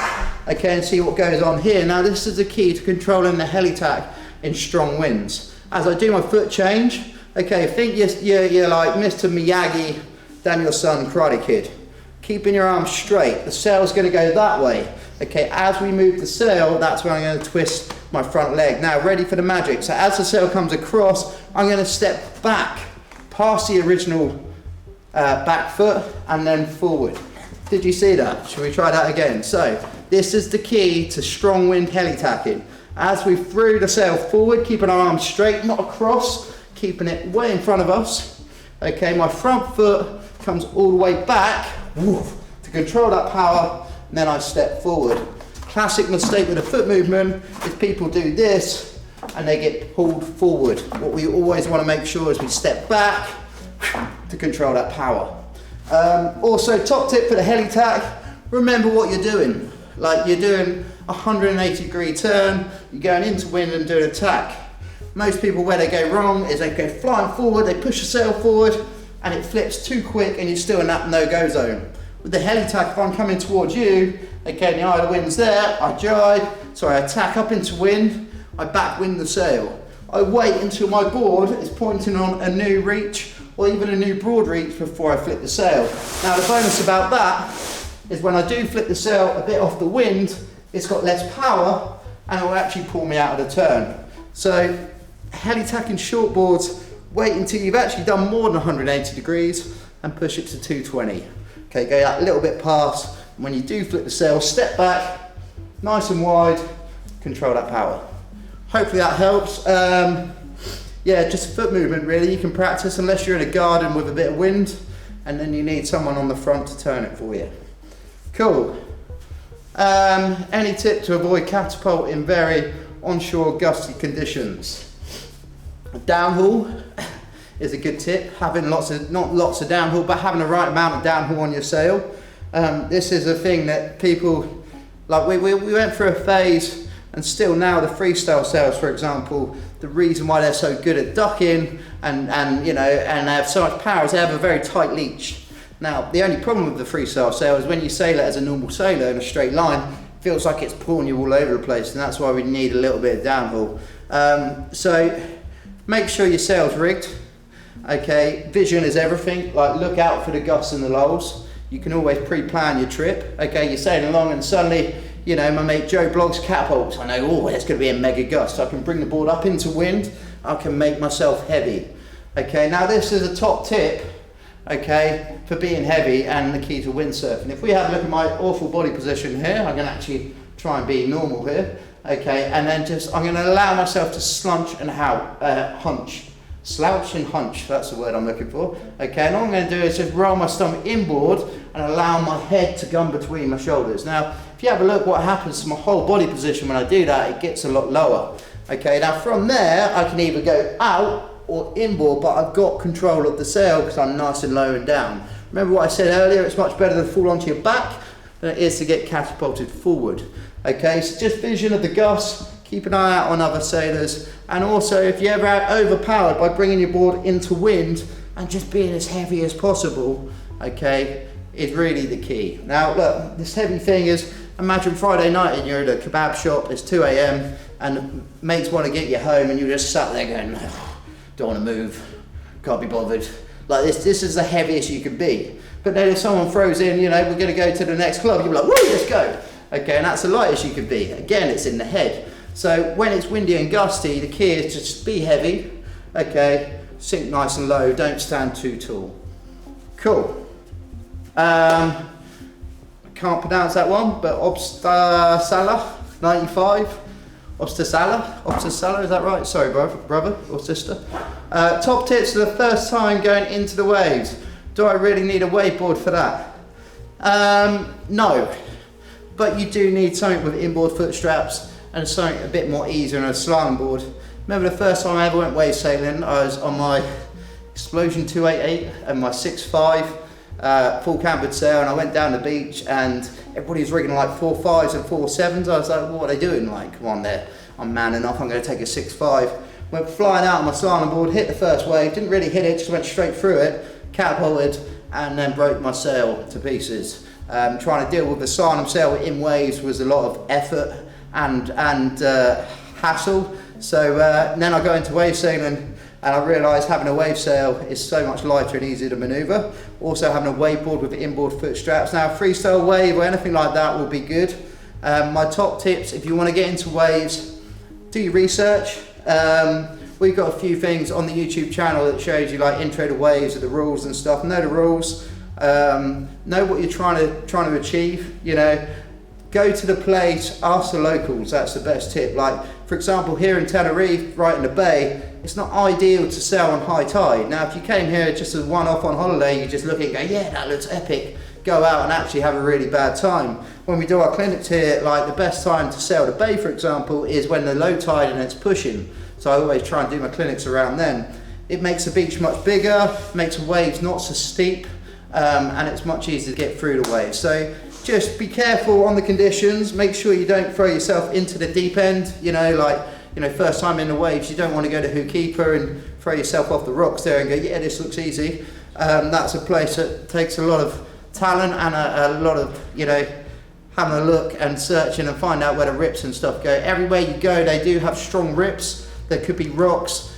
okay, and see what goes on here. Now this is the key to controlling the helitack in strong winds. As I do my foot change, okay, think you're like Mr. Miyagi, Daniel-san Karate Kid. Keeping your arms straight, the sail's going to go that way. Okay, as we move the sail, that's when I'm going to twist my front leg. Now, ready for the magic. So as the sail comes across, I'm going to step back past the original back foot and then forward. Did you see that? Shall we try that again? So this is the key to strong wind helitacking. As we throw the sail forward, keeping our arms straight, not across, keeping it way in front of us. Okay, my front foot comes all the way back, woof, to control that power, and then I step forward. Classic mistake with a foot movement is people do this and they get pulled forward. What we always want to make sure is we step back to control that power. Also, top tip for the helitack, remember what you're doing. Like you're doing a 180-degree turn, you're going into wind and doing attack. Most people, where they go wrong is they go flying forward, they push the sail forward, and it flips too quick and you're still in that no-go zone. With the helitack, if I'm coming towards you, okay, the eye of the wind's there, I I tack up into wind, I backwind the sail. I wait until my board is pointing on a new reach or even a new broad reach before I flip the sail. Now the bonus about that is when I do flip the sail a bit off the wind, it's got less power and it will actually pull me out of the turn. So helitacking shortboards, wait until you've actually done more than 180 degrees and push it to 220. Okay, go that little bit past. And when you do flip the sail, step back, nice and wide, control that power. Hopefully that helps. Yeah, just a foot movement really. You can practice unless you're in a garden with a bit of wind, and then you need someone on the front to turn it for you. Cool. Any tip to avoid catapult in very onshore gusty conditions? Downhaul is a good tip. Having not lots of downhaul, but having the right amount of downhaul on your sail. This is a thing that people, like we went through a phase, and still now the freestyle sails, for example, the reason why they're so good at ducking and you know, and they have so much power is they have a very tight leach. Now, the only problem with the freestyle sail is when you sail it as a normal sailor in a straight line, it feels like it's pulling you all over the place, and that's why we need a little bit of downhaul. So make sure your sail's rigged. Okay, vision is everything. Like, look out for the gusts and the lulls. You can always pre-plan your trip. Okay, you're sailing along and suddenly, you know, my mate Joe blogs catapults. I know, oh, there's going to be a mega gust. I can bring the board up into wind. I can make myself heavy. Okay, now this is a top tip, okay, for being heavy and the key to windsurfing. If we have a look at my awful body position here, I'm going to actually try and be normal here. Okay, and then I'm going to allow myself to slunch and hunch. Slouch and hunch, that's the word I'm looking for. Okay, and all I'm going to do is just roll my stomach inboard and allow my head to come between my shoulders. Now, if you have a look what happens to my whole body position when I do that, it gets a lot lower. Okay, now from there, I can either go out or inboard, but I've got control of the sail because I'm nice and low and down. Remember what I said earlier, it's much better to fall onto your back than it is to get catapulted forward. Okay, so just vision of the gusts, keep an eye out on other sailors, and also if you're ever overpowered by bringing your board into wind and just being as heavy as possible, okay, is really the key. Now look, this heavy thing is, imagine Friday night and you're at a kebab shop, it's 2 AM and mates want to get you home and you're just sat there going, oh, don't want to move, can't be bothered. Like this is the heaviest you can be. But then if someone throws in, you know, we're going to go to the next club, you'll be like, woo, let's go. Okay, and that's the lightest you can be. Again, it's in the head. So when it's windy and gusty, the key is to just be heavy, okay, sink nice and low, don't stand too tall. Cool. I can't pronounce that one, but Obstasala 95. Obstasala, is that right? Sorry, brother or sister. Top tips for the first time going into the waves. Do I really need a wakeboard for that? No, but you do need something with inboard foot straps and something a bit more easier on a slalom board. Remember the first time I ever went wave sailing, I was on my Explosion 288 and my 6.5 full cambered sail, and I went down the beach and everybody was rigging like 4.5s and 4.7s. I was like, what are they doing? Like, come on there, I'm man enough, I'm going to take a 6.5. Went flying out on my slalom board, hit the first wave, didn't really hit it, just went straight through it, catapulted, and then broke my sail to pieces. Trying to deal with the Sarnum sail in waves was a lot of effort and hassle. So then I go into wave sailing, and I realised having a wave sail is so much lighter and easier to manoeuvre. Also having a wakeboard with inboard foot straps. Now freestyle wave or anything like that will be good. My top tips, if you want to get into waves, do your research. We've got a few things on the YouTube channel that shows you like intro to waves, the rules and stuff. Know the rules, know what you're trying to achieve, you know. Go to the place, ask the locals, that's the best tip. Like, for example, here in Tenerife, right in the bay, it's not ideal to sail on high tide. Now, if you came here just as one-off on holiday, you just look at it and go, yeah, that looks epic, go out and actually have a really bad time. When we do our clinics here, like the best time to sail the bay, for example, is when the low tide and it's pushing. So I always try and do my clinics around then. It makes the beach much bigger, makes the waves not so steep, and it's much easier to get through the waves. So just be careful on the conditions, make sure you don't throw yourself into the deep end, you know, like, you know, first time in the waves, you don't want to go to Hookkeeper and throw yourself off the rocks there and go, yeah, this looks easy. That's a place that takes a lot of talent and a lot of, you know, having a look and searching and find out where the rips and stuff go. Everywhere you go, they do have strong rips. There could be rocks.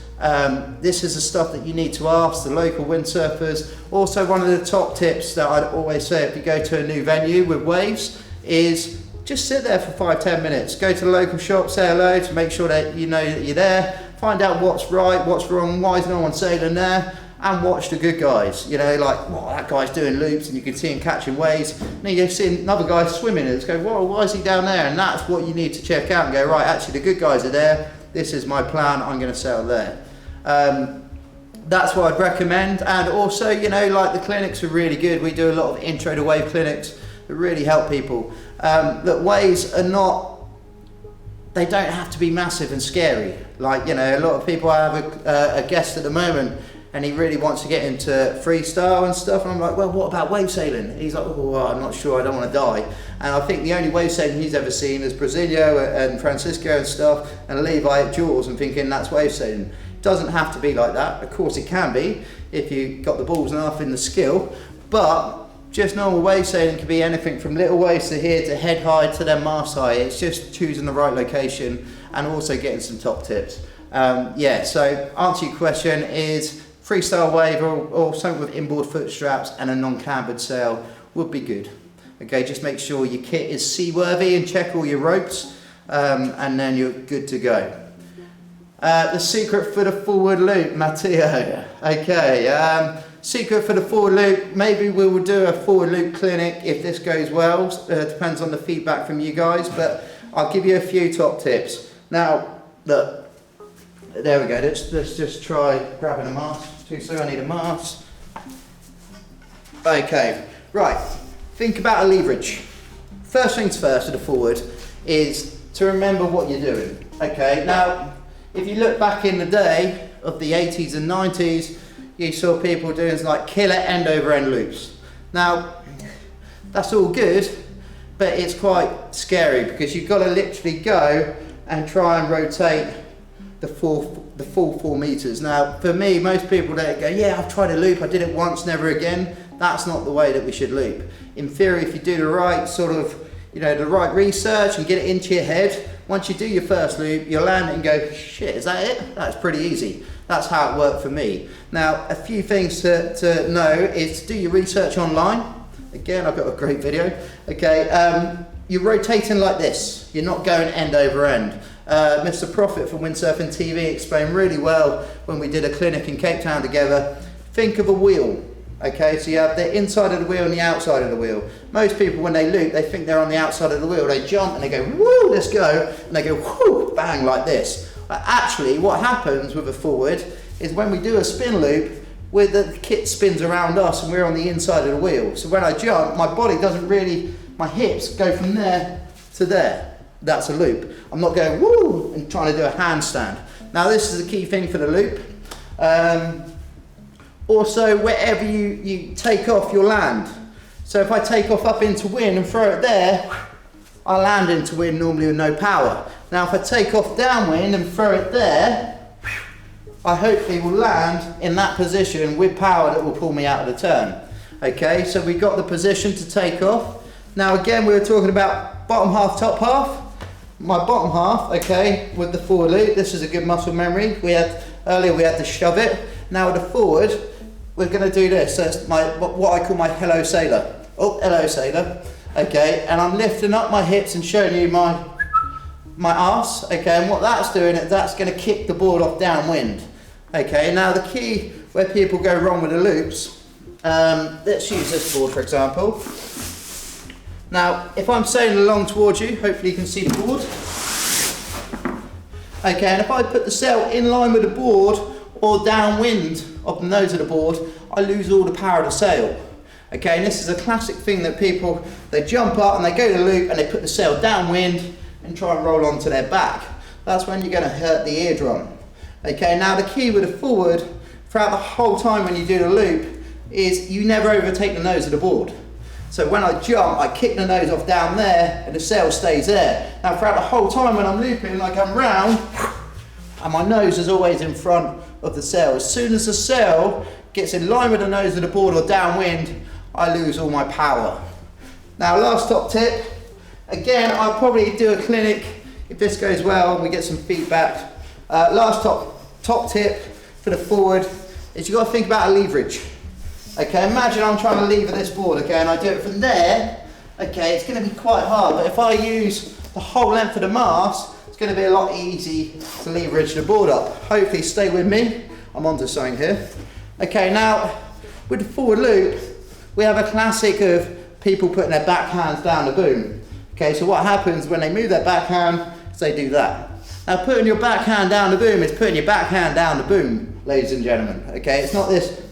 This is the stuff that you need to ask the local windsurfers. Also, one of the top tips that I'd always say if you go to a new venue with waves is just sit there for 5-10 minutes. Go to the local shop, say hello to make sure that you know that you're there. Find out what's right, what's wrong, why is no one sailing there, and watch the good guys. You know, like, well, that guy's doing loops and you can see him catching waves. And then you see another guy swimming and it's go, whoa, why is he down there? And that's what you need to check out and go, right, actually the good guys are there. This is my plan, I'm going to sail there. That's what I'd recommend. And also, you know, like the clinics are really good. We do a lot of intro to wave clinics that really help people. That waves are not, they don't have to be massive and scary. Like, you know, a lot of people, I have a guest at the moment and he really wants to get into freestyle and stuff, and I'm like, well, what about wave sailing? He's like, oh, well, I'm not sure, I don't want to die. And I think the only wave sailing he's ever seen is Brasilio and Francisco and stuff, and Levi at Jaws, and thinking that's wave sailing. Doesn't have to be like that. Of course it can be, if you got the balls enough in the skill, but just normal wave sailing can be anything from little waves to here to head high to then mast high. It's just choosing the right location and also getting some top tips. Yeah, so answer your question is freestyle wave or something with inboard foot straps and a non-cambered sail would be good. Okay, just make sure your kit is seaworthy and check all your ropes, and then you're good to go. The secret for the forward loop, Matteo. Okay, secret for the forward loop, maybe we will do a forward loop clinic if this goes well. Depends on the feedback from you guys, but I'll give you a few top tips. Now, look, there we go. Let's just try grabbing a mast. Too soon, I need a mast. Okay, right. Think about a leverage. First things first with the forward is to remember what you're doing. Okay, now, if you look back in the day of the 80s and 90s, you saw people doing like killer end over end loops. Now, that's all good, but it's quite scary because you've got to literally go and try and rotate the full 4 meters. Now, for me, most people that go, yeah, I've tried a loop, I did it once, never again. That's not the way that we should loop. In theory, if you do the right sort of, you know, the right research and get it into your head, once you do your first loop, you'll land it and go, shit, is that it? That's pretty easy. That's how it worked for me. Now, a few things to know is do your research online. Again, I've got a great video. Okay, you're rotating like this. You're not going end over end. Mr. Profit from Windsurfing TV explained really well when we did a clinic in Cape Town together. Think of a wheel. Okay, so you have the inside of the wheel and the outside of the wheel. Most people, when they loop, they think they're on the outside of the wheel. They jump and they go, woo, let's go. And they go, whoo, bang, like this. But actually, what happens with a forward is when we do a spin loop, where the kit spins around us and we're on the inside of the wheel. So when I jump, my body doesn't really, my hips go from there to there. That's a loop. I'm not going, woo, and trying to do a handstand. Now, this is the key thing for the loop. Also, wherever you take off, you'll land. So if I take off up into wind and throw it there, I land into wind normally with no power. Now if I take off downwind and throw it there, I hopefully will land in that position with power that will pull me out of the turn. Okay, so we got the position to take off. Now again, we were talking about bottom half, top half. My bottom half, okay, with the forward loop, this is a good muscle memory. Earlier we had to shove it. Now with the forward, we're gonna do this. So it's what I call my hello sailor. Oh, hello sailor. Okay, and I'm lifting up my hips and showing you my arse. Okay, and what that's doing is that's gonna kick the board off downwind. Okay, now the key where people go wrong with the loops, let's use this board for example. Now, if I'm sailing along towards you, hopefully you can see the board. Okay, and if I put the sail in line with the board or downwind of the nose of the board, I lose all the power of the sail. Okay, and this is a classic thing that people, they jump up and they go to the loop and they put the sail downwind and try and roll onto their back. That's when you're going to hurt the eardrum. Okay, now the key with the forward, throughout the whole time when you do the loop, is you never overtake the nose of the board. So when I jump, I kick the nose off down there and the sail stays there. Now throughout the whole time when I'm looping, I come round and my nose is always in front of the sail. As soon as the sail gets in line with the nose of the board or downwind, I lose all my power. Now last top tip, again I'll probably do a clinic if this goes well and we get some feedback. Last top tip for the forward is you've got to think about a leverage. Okay, imagine I'm trying to lever this board, okay, and I do it from there, okay, it's going to be quite hard, but if I use the whole length of the mast, it's going to be a lot easy to leverage the board up. Hopefully stay with me, I'm onto something here. Okay, now, with the forward loop, we have a classic of people putting their backhands down the boom. Okay, so what happens when they move their backhand is they do that. Now putting your backhand down the boom is putting your backhand down the boom, ladies and gentlemen, okay, it's not this.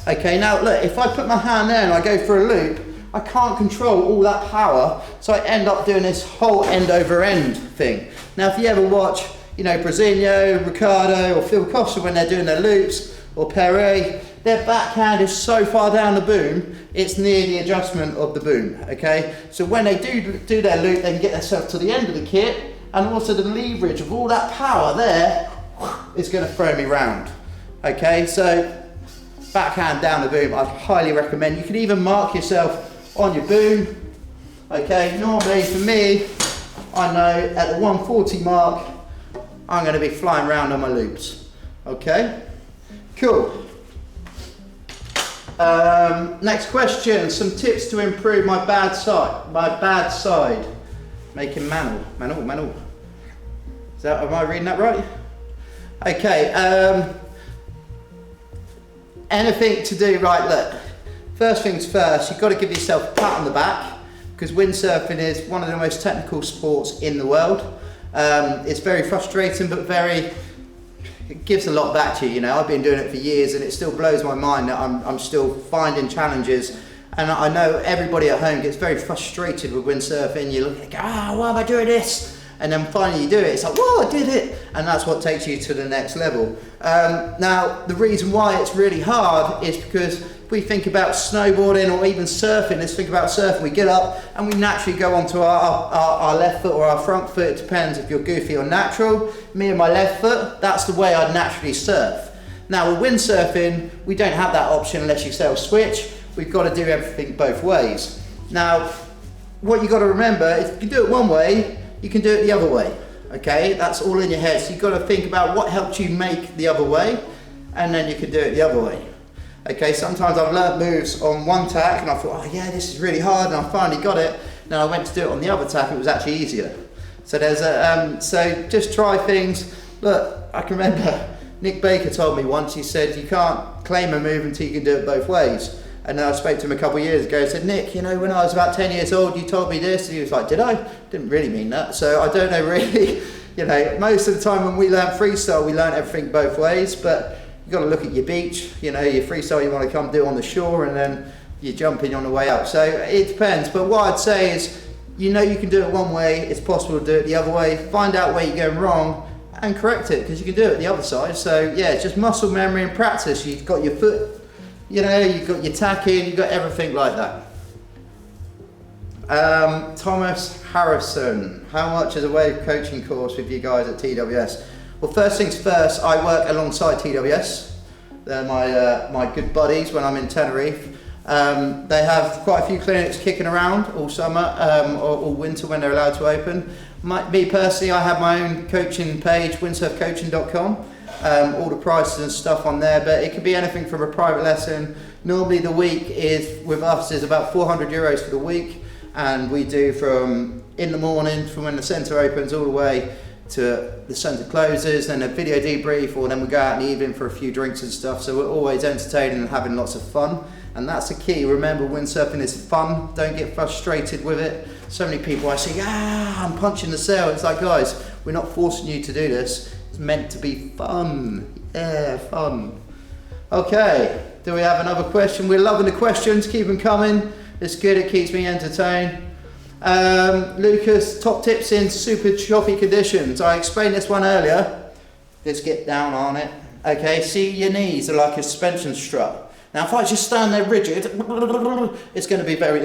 Okay, now look, if I put my hand there and I go for a loop, I can't control all that power, so I end up doing this whole end over end thing. Now if you ever watch, you know, Brazilio, Ricardo or Phil Costa when they're doing their loops, or Perret, their backhand is so far down the boom, it's near the adjustment of the boom, okay? So when they do their loop, they can get themselves to the end of the kit, and also the leverage of all that power there is going to throw me round, okay? So backhand down the boom, I'd highly recommend. You can even mark yourself on your boom. Okay, normally for me, I know at the 140 mark, I'm going to be flying around on my loops. Okay, cool. Next question, some tips to improve my bad side. Making manual. Am I reading that right? Okay, anything to do, right, look, first things first, you've got to give yourself a pat on the back because windsurfing is one of the most technical sports in the world. It's very frustrating, but it gives a lot back to you, you know. I've been doing it for years and it still blows my mind that I'm still finding challenges, and I know everybody at home gets very frustrated with windsurfing. You look like, why am I doing this? And then finally you do it, it's like, whoa, I did it! And that's what takes you to the next level. Now, the reason why it's really hard is because if we think about snowboarding or even surfing, let's think about surfing, we get up and we naturally go onto our left foot or our front foot, it depends if you're goofy or natural. Me and my left foot, that's the way I'd naturally surf. Now with windsurfing, we don't have that option unless you sail switch, we've got to do everything both ways. Now, what you've got to remember, if you can do it one way, you can do it the other way, okay? That's all in your head. So you've got to think about what helped you make the other way, and then you can do it the other way. Okay, sometimes I've learnt moves on one tack and I thought, oh yeah, this is really hard, and I finally got it. Then I went to do it on the other tack, it was actually easier. So so just try things. Look, I can remember Nick Baker told me once, he said, you can't claim a move until you can do it both ways. And then I spoke to him a couple of years ago and said, Nick, you know, when I was about 10 years old, you told me this. And he was like, did I? Didn't really mean that. So I don't know really, you know, most of the time when we learn freestyle, we learn everything both ways, but you've got to look at your beach, you know, your freestyle you want to come do on the shore, and then you're jumping on the way up. So it depends. But what I'd say is, you know, you can do it one way, it's possible to do it the other way. Find out where you're going wrong and correct it, because you can do it the other side. So yeah, it's just muscle memory and practice. You've got your foot, you know, you've got your tacking, you've got everything like that. Thomas Harrison, how much is a wave coaching course with you guys at TWS? Well, first things first, I work alongside TWS. They're my good buddies when I'm in Tenerife. They have quite a few clinics kicking around all summer or all winter when they're allowed to open. Me personally, I have my own coaching page, windsurfcoaching.com. All the prices and stuff on there, but it could be anything from a private lesson. Normally the week is with us is about €400 for the week, and we do from in the morning from when the centre opens all the way to the centre closes, then a video debrief, or then we go out in the evening for a few drinks and stuff. So we're always entertaining and having lots of fun, and that's the key. Remember, windsurfing is fun. Don't get frustrated with it. So many people I see, I'm punching the sail. It's like, guys, we're not forcing you to do this. It's meant to be fun. Yeah, fun. Okay, do we have another question? We're loving the questions. Keep them coming. It's good. It keeps me entertained. Lucas, top tips in super choppy conditions. I explained this one earlier. Let's get down on it. Okay, see your knees are like a suspension strut. Now if I just stand there rigid, it's going to be very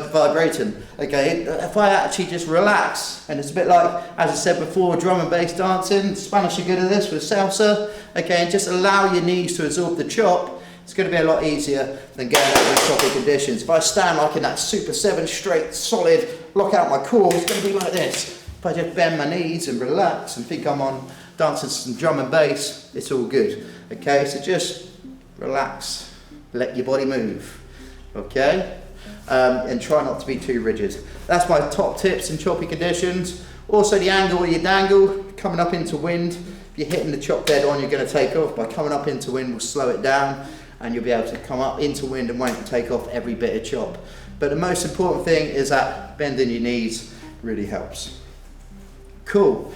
vibrating. Okay, if I actually just relax, and it's a bit like, as I said before, drum and bass dancing, Spanish are good at this with salsa, okay, and just allow your knees to absorb the chop. It's going to be a lot easier than going out in choppy conditions. If I stand like in that Super 7 straight, solid, lock out my core, it's going to be like this. If I just bend my knees and relax and think I'm on dancing some drum and bass, it's all good. Okay, so just relax, let your body move, okay? And try not to be too rigid. That's my top tips in choppy conditions. Also the angle of your dangle, coming up into wind. If you're hitting the chop dead on, you're going to take off. By coming up into wind, we'll slow it down, and you'll be able to come up into wind and wait and take off every bit of chop. But the most important thing is that bending your knees really helps. Cool.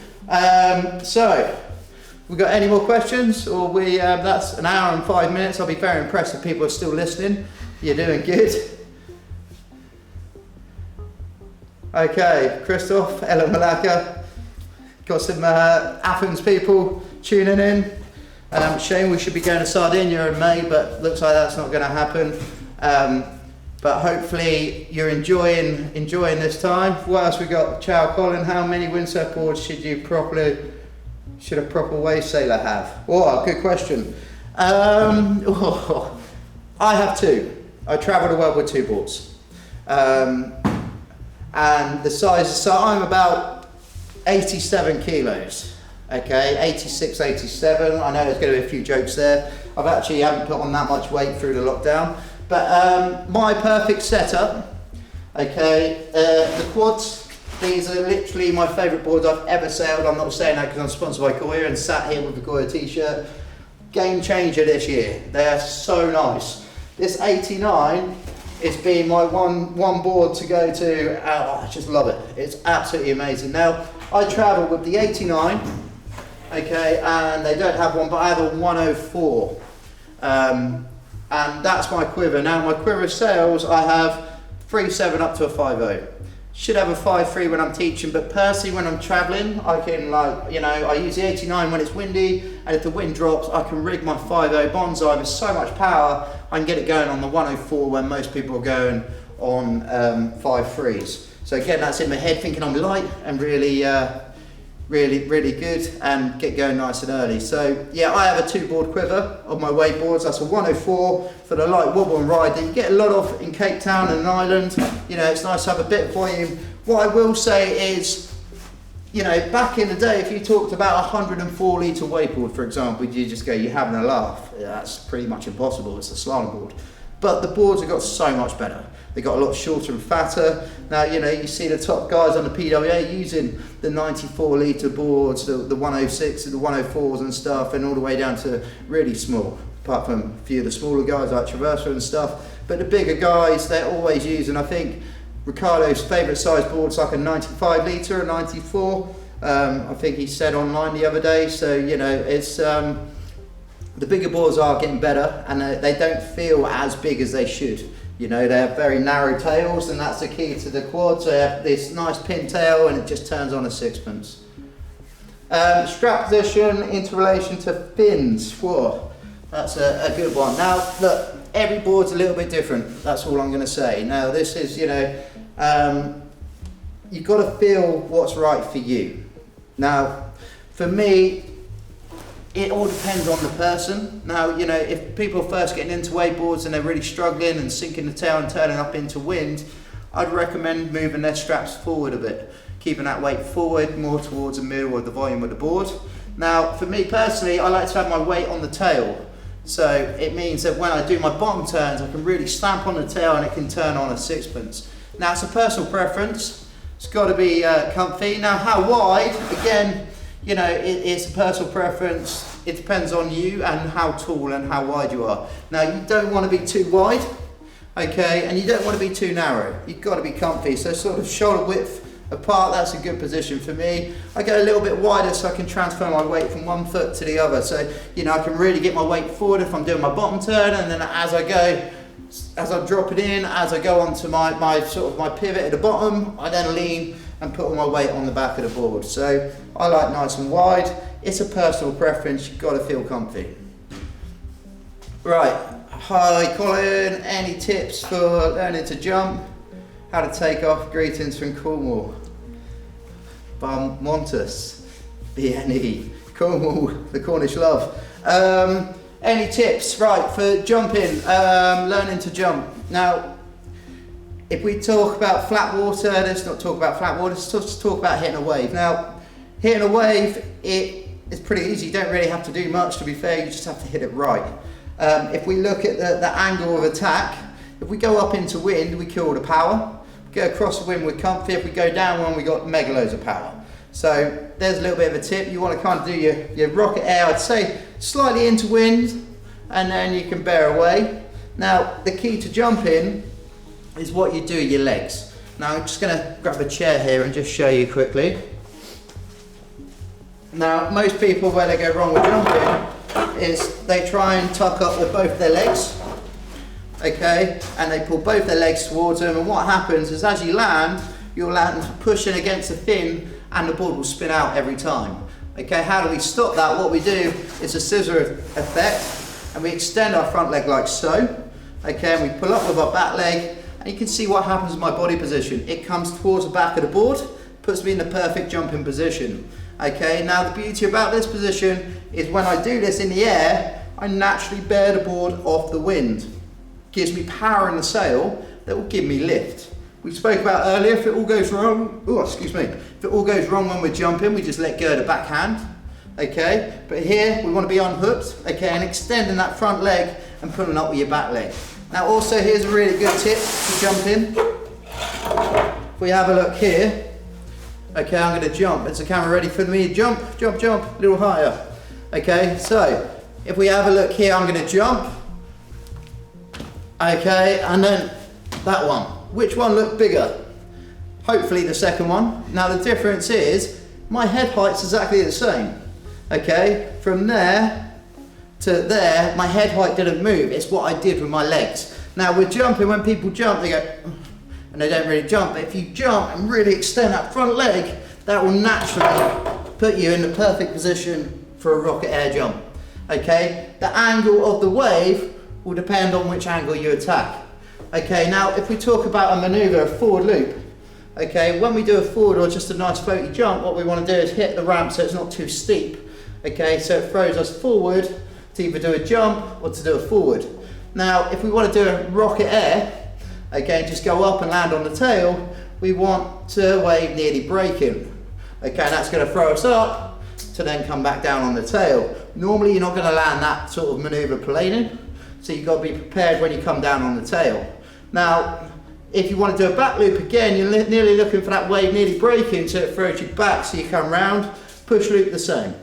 So, we got any more questions? Or that's an hour and 5 minutes. I'll be very impressed if people are still listening. You're doing good. Okay, Christoph, Ella Malaka. Got some Athens people tuning in. Shame we should be going to Sardinia in May, but looks like that's not going to happen. But hopefully you're enjoying this time. What else we got? Ciao, Colin. How many windsurf boards should a proper wave sailor have? Oh, good question. I have two. I travel the world with two boards. And the size, so I'm about 87 kilos. Okay, 86, 87. I know there's going to be a few jokes there. Haven't put on that much weight through the lockdown. But my perfect setup, okay, the quads, these are literally my favourite boards I've ever sailed. I'm not saying that because I'm sponsored by Goya and sat here with the Goya t-shirt. Game changer this year. They are so nice. This 89 is being my one board to go to. I just love it. It's absolutely amazing. Now, I travel with the 89, okay, and they don't have one, but I have a 104. And that's my quiver. Now my quiver sails, I have 3.7 up to a 5.0. Should have a 5.3 when I'm teaching, but personally when I'm traveling, I can I use the 89 when it's windy, and if the wind drops, I can rig my 5.0 bonsai with so much power, I can get it going on the 104 when most people are going on 5.3s. So again, that's in my head, thinking I'm light and really good, and get going nice and early. So yeah, I have a 2-board quiver of my wakeboards. That's a 104 for the light wobble and ride that you get a lot of in Cape Town and Ireland. It's nice to have a bit of volume. What I will say is, back in the day, if you talked about a 104 litre wakeboard, for example, you just go, you're having a laugh. That's pretty much impossible. It's a slalom board. But the boards have got so much better. They got a lot shorter and fatter. Now, you see the top guys on the PWA using the 94 litre boards, the 106 and the 104s and stuff, and all the way down to really small, apart from a few of the smaller guys like Traversa and stuff. But the bigger guys, they're always using, I think, Ricardo's favourite size board's like a 95 litre, a 94. I think he said online the other day. So, it's... the bigger boards are getting better, and they don't feel as big as they should. They have very narrow tails, and that's the key to the quads. They have this nice pin tail, and it just turns on a sixpence. Strap position into relation to fins. Whoa, that's a good one. Now, look, every board's a little bit different. That's all I'm going to say. Now, this is, you've got to feel what's right for you. Now, for me, it all depends on the person. Now, you know, if people are first getting into wakeboards and they're really struggling and sinking the tail and turning up into wind, I'd recommend moving their straps forward a bit, keeping that weight forward, more towards the middle of the volume of the board. Now, for me personally, I like to have my weight on the tail. So it means that when I do my bottom turns, I can really stamp on the tail and it can turn on a sixpence. Now, it's a personal preference. It's got to be comfy. Now, how wide? Again, you know, it's a personal preference. It depends on you and how tall and how wide you are. Now, you don't want to be too wide, okay, and you don't want to be too narrow. You've got to be comfy. So sort of shoulder width apart, that's a good position for me. I go a little bit wider so I can transfer my weight from one foot to the other. So, you know, I can really get my weight forward if I'm doing my bottom turn, and then as I go, as I drop it in, as I go onto my pivot at the bottom, I then lean and put all my weight on the back of the board. So I like nice and wide. It's a personal preference, you've got to feel comfy. Right, hi Colin, any tips for learning to jump? How to take off? Greetings from Cornwall. Montus, BNE, Cornwall, the Cornish love. Any tips? Right, for jumping, learning to jump. Now, if we talk about flat water, let's not talk about flat water, let's just talk about hitting a wave. Now, hitting a wave, it's pretty easy, you don't really have to do much, to be fair, you just have to hit it right. If we look at the angle of attack, if we go up into wind, we kill the power. Go across the wind, we're comfy. If we go down one, we got mega loads of power. So there's a little bit of a tip. You want to kind of do your rocket air, I'd say slightly into wind, and then you can bear away. Now, the key to jumping is what you do with your legs. Now, I'm just going to grab a chair here and just show you quickly. Now, most people, where they go wrong with jumping is they try and tuck up with both their legs, okay, and they pull both their legs towards them, and what happens is as you land, you'll land pushing against the fin and the board will spin out every time. Okay, how do we stop that? What we do is a scissor effect, and we extend our front leg like so, okay, and we pull up with our back leg, and you can see what happens in my body position. It comes towards the back of the board, puts me in the perfect jumping position. Okay, now the beauty about this position is when I do this in the air, I naturally bear the board off the wind. Gives me power in the sail that will give me lift. We spoke about earlier, if it all goes wrong, if it all goes wrong when we're jumping, we just let go of the backhand, okay? But here, we want to be unhooked, okay, and extending that front leg and pulling up with your back leg. Now also, here's a really good tip to jumping. If we have a look here, okay, I'm going to jump. Is the camera ready for me? Jump, jump, jump, a little higher. Okay, so if we have a look here, I'm going to jump. Okay, and then that one. Which one looked bigger? Hopefully the second one. Now the difference is, my head height's exactly the same. Okay, from there to there, my head height didn't move. It's what I did with my legs. Now with jumping, when people jump, they go, and they don't really jump. But if you jump and really extend that front leg, that will naturally put you in the perfect position for a rocket air jump. Okay, the angle of the wave will depend on which angle you attack. Okay, now if we talk about a maneuver, a forward loop, okay, when we do a forward or just a nice floaty jump, what we want to do is hit the ramp so it's not too steep. Okay, so it throws us forward to either do a jump or to do a forward. Now, if we want to do a rocket air, okay, just go up and land on the tail, we want to wave nearly braking. Okay, and that's going to throw us up to then come back down on the tail. Normally, you're not going to land that sort of maneuver planing. So you've got to be prepared when you come down on the tail. Now, if you want to do a back loop again, you're nearly looking for that wave nearly braking, so it throws you back, so you come round, push loop the same.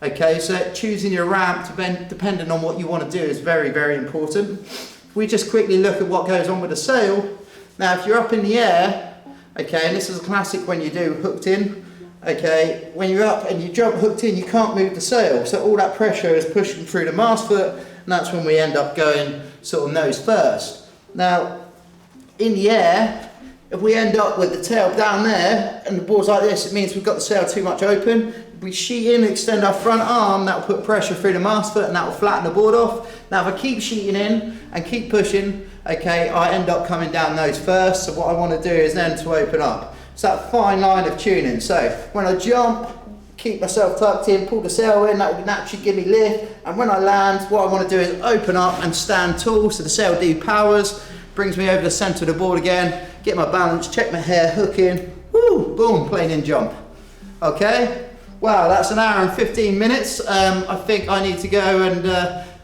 Okay, so choosing your ramp, depending on what you want to do, is very, very important. If we just quickly look at what goes on with the sail. Now, if you're up in the air, okay, and this is a classic when you do hooked in, okay, when you're up and you jump hooked in, you can't move the sail, so all that pressure is pushing through the mast foot, and that's when we end up going sort of nose first. Now, in the air, if we end up with the tail down there and the board's like this, it means we've got the sail too much open. If we sheet in, extend our front arm, that will put pressure through the mast foot and that will flatten the board off. Now, if I keep sheeting in and keep pushing, okay, I end up coming down nose first. So what I want to do is then to open up. It's that fine line of tuning. So when I jump, keep myself tucked in, pull the sail in, that will naturally give me lift. And when I land, what I want to do is open up and stand tall, so the sail depowers, brings me over the centre of the board again, get my balance, check my hair, hook in, woo, boom, plane in jump. Okay, wow, that's an hour and 15 minutes. I think I need to go and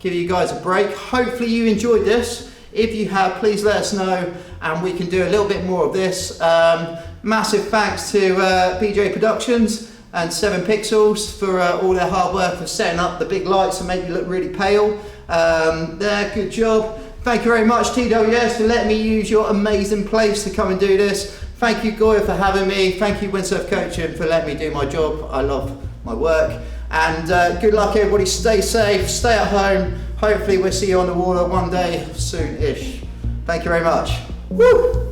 give you guys a break. Hopefully you enjoyed this. If you have, please let us know and we can do a little bit more of this. Massive thanks to BJ Productions and 7 Pixels for all their hard work for setting up the big lights and make me look really pale. Good job. Thank you very much TWS for letting me use your amazing place to come and do this. Thank you Goya for having me. Thank you Windsurf Coaching for letting me do my job. I love my work. And good luck everybody, stay safe, stay at home. Hopefully we'll see you on the water one day soon-ish. Thank you very much. Woo!